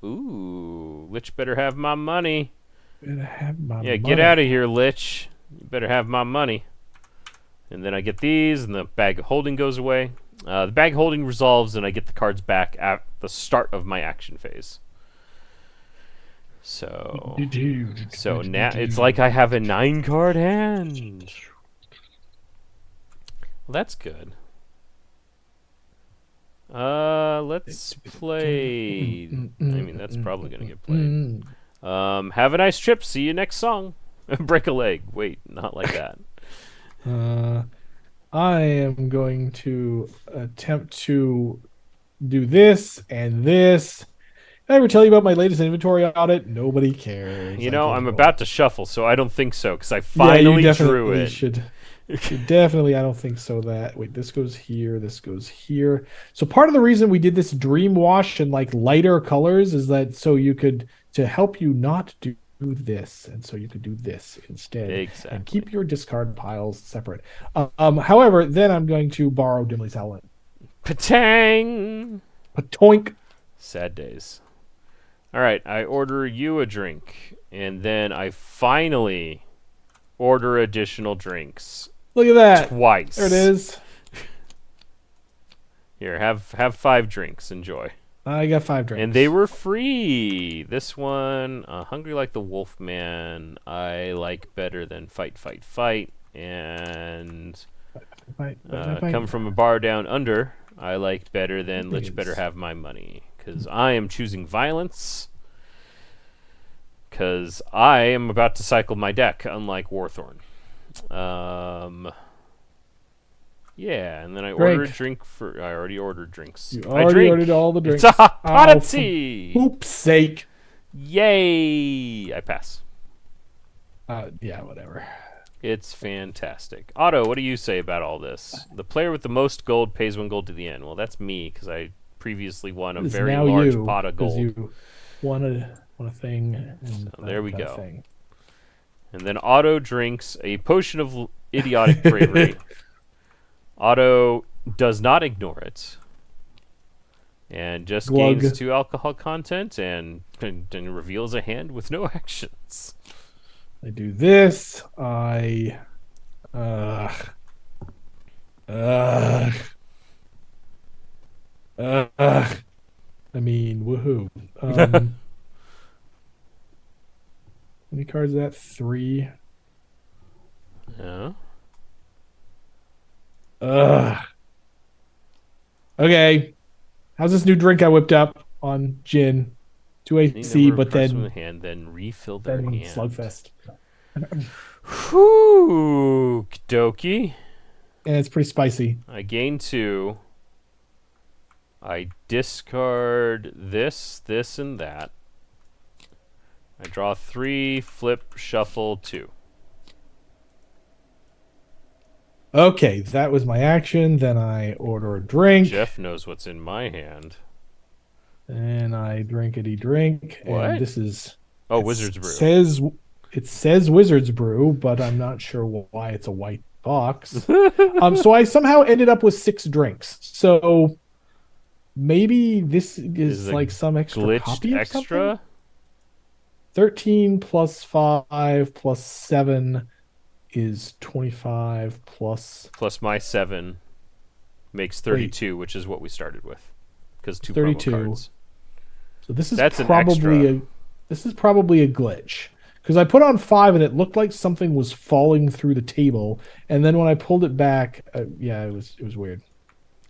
Ooh, Lich better have my money. Better have my money. Yeah, get out of here, Lich. You better have my money. And then I get these, and the bag of holding goes away. The bag holding resolves, and I get the cards back at the start of my action phase. So now it's like I have a 9-card hand. Well, that's good. Let's play. I mean, that's probably gonna get played. Have a nice trip. See you next song. Break a leg. Wait, not like that. I am going to attempt to do this and this. Did I ever tell you about my latest inventory audit? Nobody cares. You know, I'm about to shuffle, so I don't think so, because I finally drew it. Definitely, I don't think so. Wait, this goes here, this goes here. So part of the reason we did this dream wash in like lighter colors is that so you could, to help you not do this, and so you could do this instead. Exactly. And keep your discard piles separate. However, then I'm going to borrow Dimly's Howlin'. Patang! Patoink! Sad days. All right, I order you a drink, and then I finally order additional drinks. Look at that. Twice. There it is. Here, have 5 drinks. Enjoy. I got 5 drinks. And they were free. This one, Hungry Like the Wolf Man, I like better than Fight, Fight, Fight. And Come From a Bar Down Under, I like better than Lich Better Have My Money. Because I am choosing violence. Because I am about to cycle my deck, unlike Warthorn. Yeah, and then I Drink. order a drink for. I already ordered drinks. You I already drink. ordered all the It's drinks. a pot Oh, of for tea. poop's sake. Yay! I pass. Yeah, whatever. It's fantastic. Otto, what do you say about all this? The player with the most gold pays 1 gold to the end. Well, that's me because I previously won a It's very now large you, pot of 'cause gold. you won a thing. And So there we that go. thing. And then Otto drinks a potion of idiotic bravery. Otto does not ignore it. And just Glug. gains 2 alcohol content and reveals a hand with no actions. I do this. I. Uh. I mean, woohoo. How many cards is that? 3. Yeah. Okay. How's this new drink I whipped up on gin? 2 Any AC, number of but cards from the then hand, then refill their hand. slugfest. Whew, dokie. And it's pretty spicy. I gain 2. I discard this, this, and that. I draw 3, flip, shuffle 2. Okay, that was my action. Then I order a drink. Jeff knows what's in my hand. And I drinkity drink. What? And this is Oh, Wizard's Brew. It says Wizard's Brew, but I'm not sure why it's a white box. So I somehow ended up with 6 drinks. So maybe this is it like some extra Glitched copy of extra? something? 13 plus 5 plus 7 is 25 plus Plus my 7 makes 32, which is what we started with. Because 2 32. promo cards. So this is That's an probably a glitch. Because I put on 5 and it looked like something was falling through the table, and then when I pulled it back, yeah, it was weird.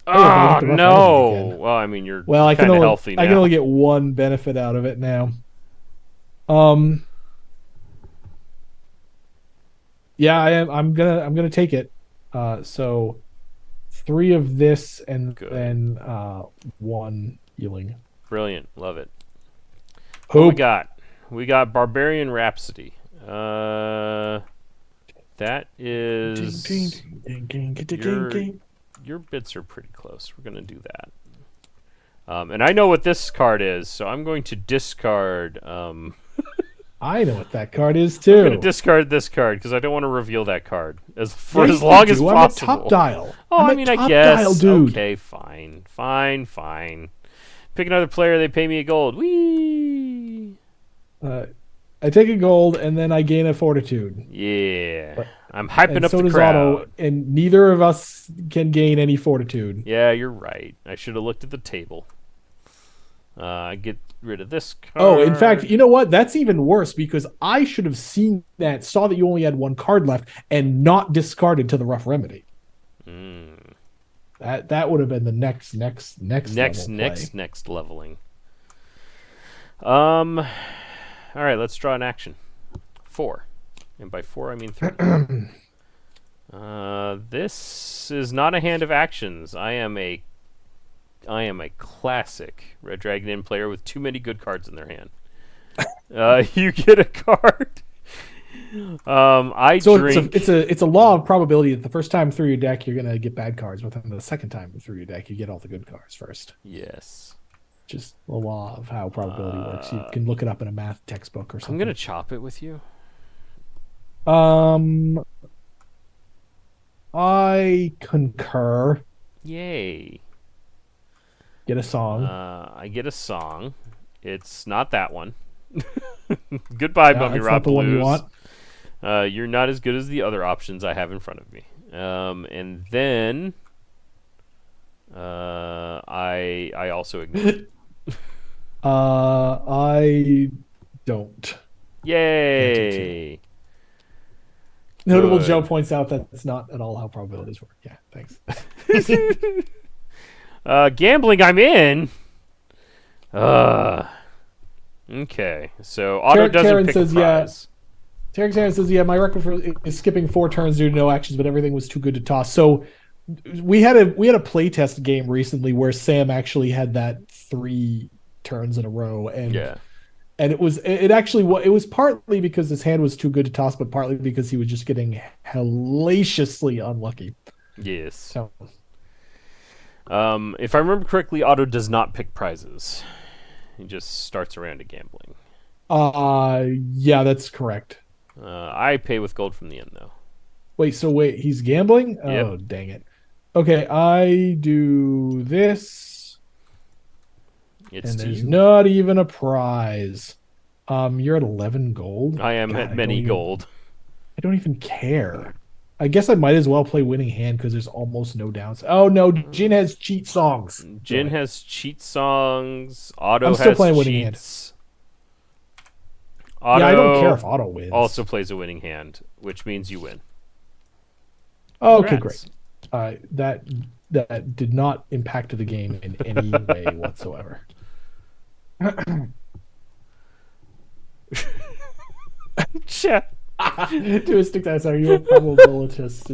Oh, but I got the rough no! remedy again. Well, I mean, you're Well, I can kind of only healthy now. I can only get one benefit out of it now. Yeah, I am. I'm gonna take it. So 3 of this and Good. then 1 healing. Brilliant. Love it. What we Hope. got? We got Barbarian Rhapsody. That is... Your bits are pretty close. We're going to do that. And I know what this card is, so I'm going to discard... I know what that card is I'm too. going to discard this card because I don't want to reveal that card for Yes, as long you as do. possible. I'm a top dial. Oh, I'm I a mean, I top guess. dial dude. Okay, fine. Fine. Pick another player, they pay me a gold. Whee! I take a gold and then I gain a fortitude. Yeah. I'm hyping And up so the does crowd. Otto, and neither of us can gain any fortitude. Yeah, you're right. I should have looked at the table. Get rid of this card. Oh, in fact, you know what? That's even worse because I should have seen that, saw that you only had 1 card left, and not discarded to the rough remedy. That would have been the next next leveling. All right, let's draw an action. 4, and by 4 I mean 3. This is not a hand of actions. I am a classic Red Dragon Inn player with too many good cards in their hand. You get a card. It's a law of probability that the first time through your deck you're gonna get bad cards, but then the second time through your deck you get all the good cards first. Yes. Just the law of how probability works. You can look it up in a math textbook or something. I'm gonna chop it with you. I concur. Yay. Get a song. I get a song. It's not that one. Goodbye, Bummy it's Rob not the one you Blues. want. You're not as good as the other options I have in front of me. And then I also ignore it. I don't. Yay! Notable Good. Joe points out that it's not at all how probabilities work. Yeah, thanks. Gambling, I'm in. Okay, so Otto doesn't Taryn pick says, a prize. Tarek Sanders says, yeah, my record is skipping 4 turns due to no actions, but everything was too good to toss. So we had a playtest game recently where Sam actually had that 3 turns in a row, Yeah. and it actually it was partly because his hand was too good to toss, but partly because he was just getting hellaciously unlucky. Yes. So If I remember correctly, Otto does not pick prizes. He just starts around at gambling. yeah, that's correct. I pay with gold from the end, though. Wait, he's gambling? Yep. Oh, dang it. Okay, I do this, It's and to there's you. not even a prize. You're at 11 gold. I am God, at many gold. I don't even care. I guess I might as well play winning hand because there's almost no downside. Oh no, Jin has cheat songs. Jin Really? has cheat songs. I'm Otto still has playing winning hand. cheats. Yeah, I don't care Otto if Otto wins. also plays a winning hand, which means you win. Okay, great. Congrats. That did not impact the game in any way whatsoever. Chat. To a stick dice, are you a probabilitist?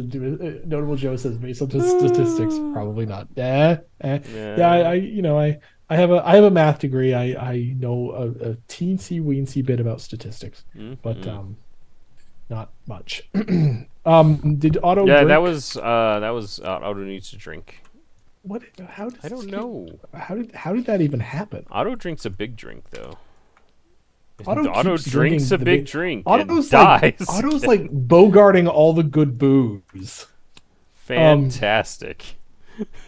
Notable Joe says based on statistics, probably not. Yeah, I have a math degree. I know a teensy weensy bit about statistics, but Mm-hmm. not much. Did Otto Yeah, drink? that was Otto needs to drink. What? How does I don't this know. how did that even happen? Otto drinks a big drink though. Otto Otto keeps drinks drinking a the big big. drink and Otto's like dies. Otto's like bogarting all the good booze. Fantastic.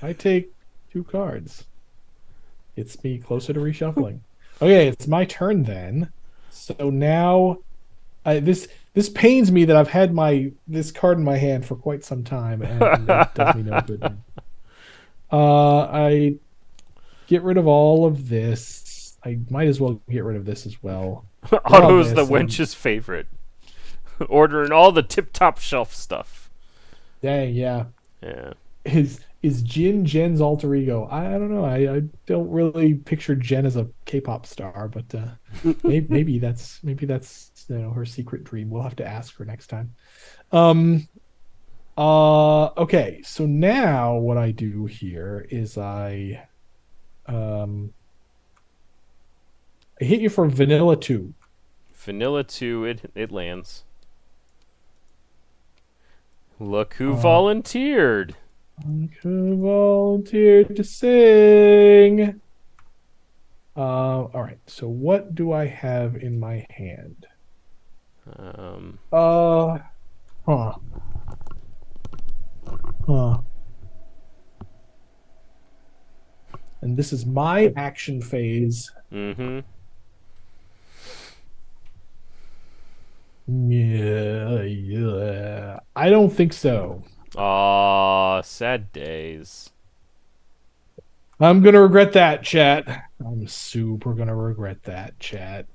I take 2 cards. It's me closer to reshuffling. Okay, it's my turn then. So now, this pains me that I've had this card in my hand for quite some time, and it does me no good. I get rid of all of this. I might as well get rid of this as well. Otto's the This and wench's favorite. Ordering all the tip-top shelf stuff. dang, yeah. Yeah. Is Jin Jen's alter ego? I don't know. I don't really picture Jen as a K-pop star, but maybe that's her secret dream. We'll have to ask her next time. Um. Okay. So now what I do here is I hit you for Vanilla 2. Vanilla 2, it lands. Look who Uh, volunteered. who volunteered to sing? All right. So what do I have in my hand? Um, Uh, huh, huh. And this is my action phase. mm-hmm. Yeah. I don't think so. Aw, sad days. I'm gonna regret that, chat. I'm super gonna regret that, chat.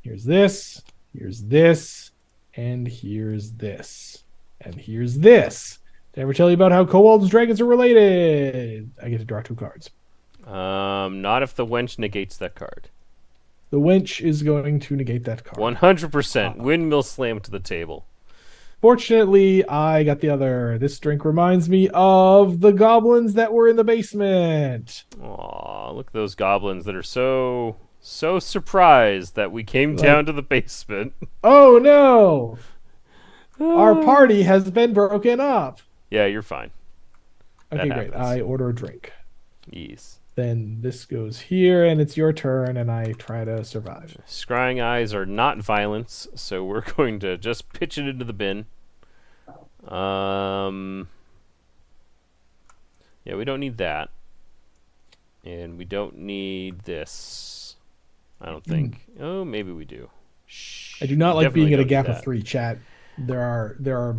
Here's this, here's this, and here's this, and here's this. Did I ever tell you about how Kobolds and Dragons are related? I get to draw 2 cards. Not if the wench negates that card. The wench is going to negate that card. 100%. Windmill slam to the table. Fortunately, I got the other. This drink reminds me of the goblins that were in the basement. Aw, look at those goblins that are so surprised that we came down to the basement. Oh no! Our party has been broken up. Yeah, you're fine. Okay, That great. happens. I order a drink. Yes. Then this goes here, and it's your turn, and I try to survive. Scrying eyes are not violence, so we're going to just pitch it into the bin. Yeah, we don't need that. And we don't need this. I don't think. Oh, maybe we do. Shh. I do not We like being definitely at a don't gap need of that. 3, chat. There are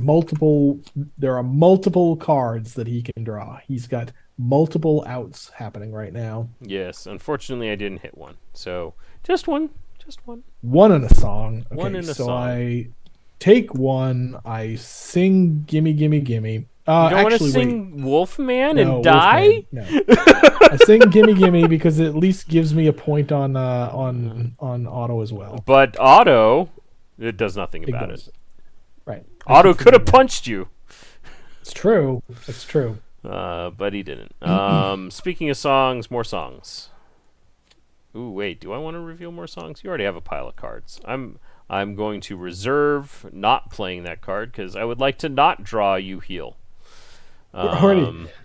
multiple cards that he can draw. He's got multiple outs happening right now. Yes, unfortunately I didn't hit one. So, just one. Just one. One in a song. Okay, One in a so song. I take one. I sing "Gimme, Gimme, Gimme." You don't want to Actually, wait. sing Wolfman No, and die? Wolfman, no. I sing "Gimme, Gimme" because it at least gives me a point on Auto as well. But Otto, it does nothing about Ignores it. Right. Otto could have punched you. It's true. It's true. But he didn't. Speaking of songs, more songs. Ooh, wait. Do I want to reveal more songs? You already have a pile of cards. I'm going to reserve not playing that card because I would like to not draw you heal. We're already.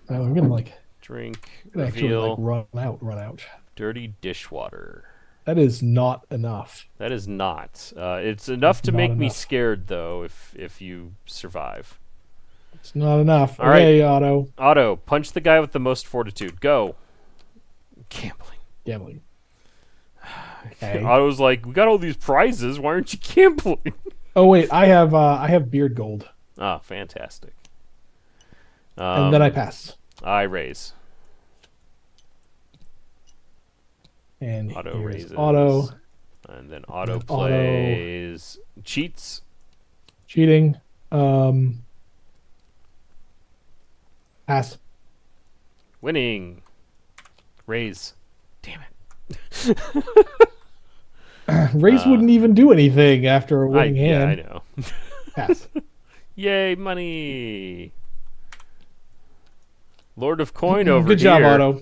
I'm gonna Drink. actually Reveal. run out. Dirty dishwater. That is not enough. That is not. It's enough to Not make me enough. scared, though, if you survive. It's not enough. All right. Okay, Otto. Otto, punch the guy with the most fortitude. Go. Gambling. Gambling. Okay. Otto's like, we got all these prizes. Why aren't you gambling? Oh wait, I have beard gold, Ah, fantastic. and then I pass. I raise. And Otto here's raises. Otto And then Otto And Otto- plays. Cheats. cheating. Pass. Winning. Raise. Damn it. Race wouldn't even do anything after a winning Yeah, I hand. know. Pass. Yay, money. Lord of Coin over Good here. job, Otto.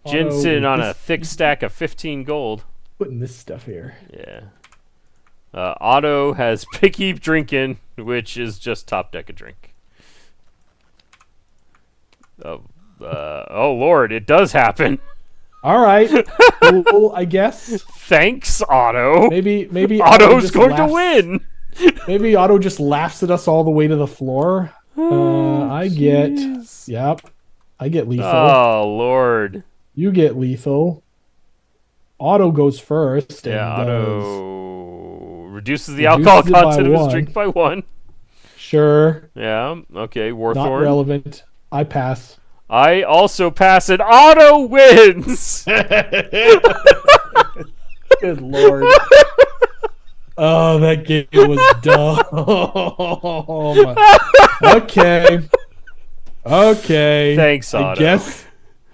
Jin Otto sitting with on a this- thick stack of 15 gold. Putting this stuff here. Yeah. Otto has picky drinking, which is just top deck a drink. Oh Lord, it does happen. All right. Cool, I guess. Thanks, Otto. Maybe Otto Otto's just going to laughs- win. Maybe Otto just laughs at us all the way to the floor. I get. Jeez. Yep. I get lethal. Oh Lord. You get lethal. Otto goes first. Yeah, and Otto reduces the reduces alcohol it by content of his one. drink by 1. Sure. Yeah. Okay. Not Warthorn. relevant. I pass. I also pass it. Otto wins. Good lord. Oh, that game was dumb. Okay. Thanks, Otto.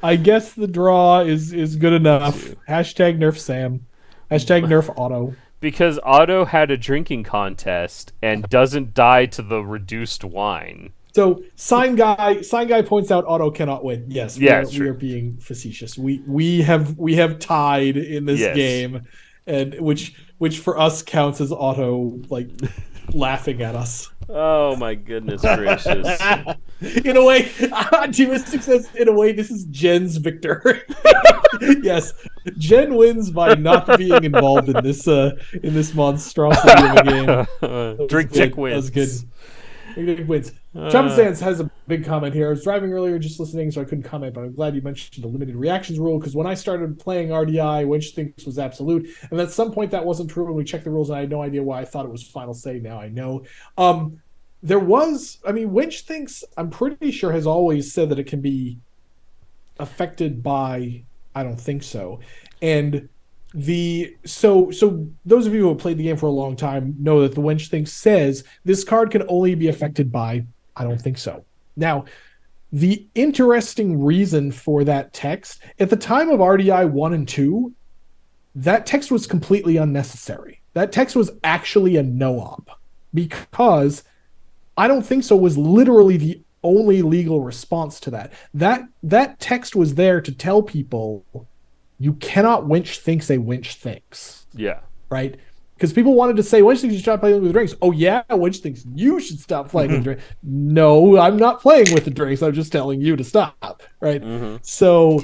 I guess the draw is good enough. Hashtag nerf Sam. Hashtag nerf Otto. Because Otto had a drinking contest and doesn't die to the reduced wine. So sign guy points out Otto cannot win. Yes, Yeah, we are being facetious. We have tied in this Yes. game, and which for us counts as Otto laughing at us. Oh my goodness gracious. In a way, Optimistic says, in a way, this is Jen's victory. Yes, Jen wins by not being involved in this monstrosity of a game. That was Drink good. Dick That wins. was good. Drink wins. Chopper Sands has a big comment here. I was driving earlier, just listening, so I couldn't comment, but I'm glad you mentioned the limited reactions rule, because when I started playing RDI, Winch thinks was absolute, and at some point that wasn't true when we checked the rules, and I had no idea why I thought it was final say. Now I know. There was, Winch thinks, I'm pretty sure, has always said that it can be affected by I don't think so. And so those of you who have played the game for a long time know that the Wench thing says this card can only be affected by I don't think so. Now, the interesting reason for that text at the time of RDI 1 and 2, that text was completely unnecessary. That text was actually a no-op because I don't think so was literally the only legal response to that. That text was there to tell people you cannot winch thinks a winch thinks. Yeah. Right? Because people wanted to say, winch thinks you should stop playing with drinks. Oh yeah, winch thinks you should stop playing with drinks. No, I'm not playing with the drinks. I'm just telling you to stop. Right? Mm-hmm. So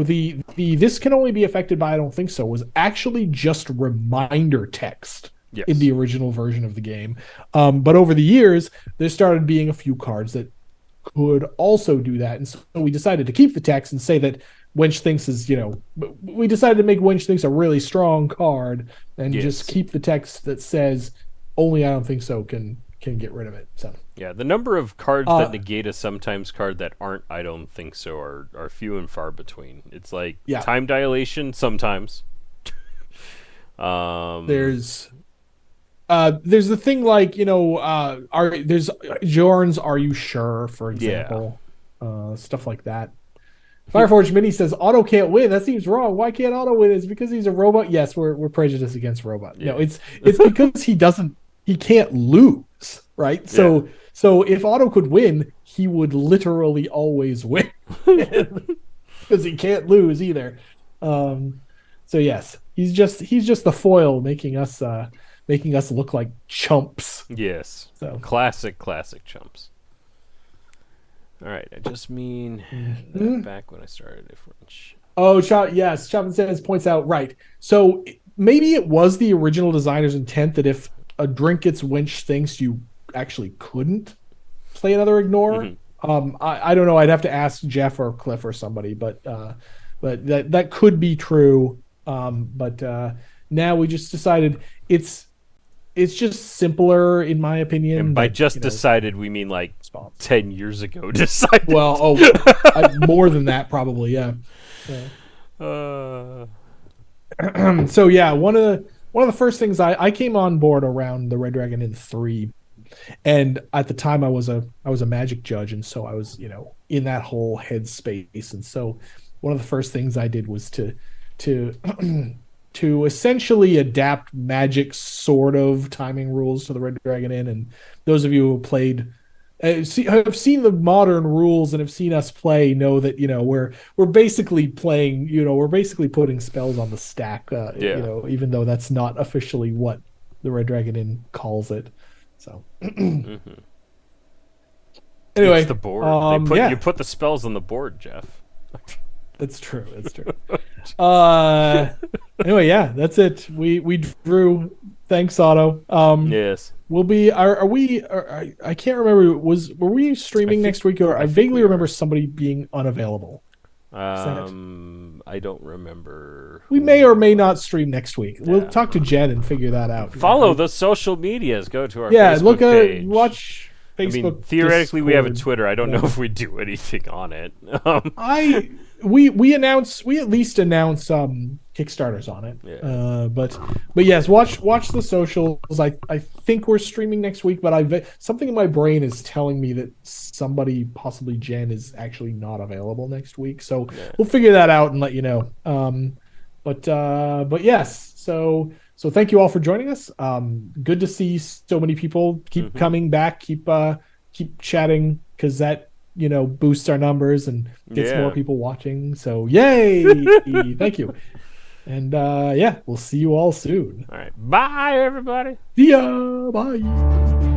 the this can only be affected by I don't think so was actually just reminder text. Yes. In the original version of the game. But over the years, there started being a few cards that could also do that. And so we decided to keep the text and say that Wench Thinks is, we decided to make Wench Thinks a really strong card and Yes. just keep the text that says only I don't think so can get rid of it. So Yeah, the number of cards that negate a sometimes card that aren't I don't think so are few and far between. It's like time dilation sometimes. There's the thing like, there's Jorn's Are You Sure, for example. Stuff like that. Fireforge Mini says Otto can't win. That seems wrong. Why can't Otto win? It's because he's a robot. Yes, we're prejudiced against robot. Yeah. No, it's because he can't lose. right? Yeah. So if Otto could win, he would literally always win because he can't lose either. Um, so yes, he's just the foil, making us look like chumps. Yes. So Classic chumps. All right. I just mean that mhm. back when I started a French. Oh, yes, Chapman says points out right. So maybe it was the original designer's intent that if a drink gets winch thinks you actually couldn't play another ignore. Hmm. I don't know. I'd have to ask Jeff or Cliff or somebody, but that could be true. But now we just decided it's it's just simpler in my And opinion by that just decided, we mean like response. 10 years ago decided. Well, more than that probably, yeah. Yeah. Uh, So yeah, one of the first things I came on board around the Red Dragon in 3, and at the time I was a Magic judge, and so I was in that whole headspace, and so one of the first things I did was to to essentially adapt Magic sort of timing rules to the Red Dragon Inn, and those of you who played have seen the modern rules and have seen us play know that we're basically playing, we're basically putting spells on the stack, yeah. even though that's not officially what the Red Dragon Inn calls it. So Hmm. It's anyway, the board. You yeah, put the spells on the board, Jeff. that's true. That's true. Uh, anyway, yeah, that's it. We drew. Thanks, Otto. Yes. We'll be. Are we? I can't remember. Were we I streaming think next week, or I I think vaguely we remember are. somebody being unavailable. Is that? I don't remember We who may or it may not was. stream next week. We'll Yeah. talk to Jen and figure that out. Follow the social medias. Go to our Yeah, Facebook look at page. watch I mean, Facebook. theoretically, we have a Discord, Twitter. I don't know whatever. if we do anything on it. Um, I we announce we at least announce Kickstarters on it. Yeah. But yes, watch the socials. I think we're streaming next week, but something in my brain is telling me that somebody, possibly Jen, is actually not available next week. So yeah. we'll figure that out and let you know. But yes, so thank you all for joining us. Good to see so many people keep Mhm. coming back, keep chatting, because that boosts our numbers and gets more Yeah. people watching. So yay! Thank you. And yeah, we'll see you all soon. All right. Bye, everybody. See ya. Bye.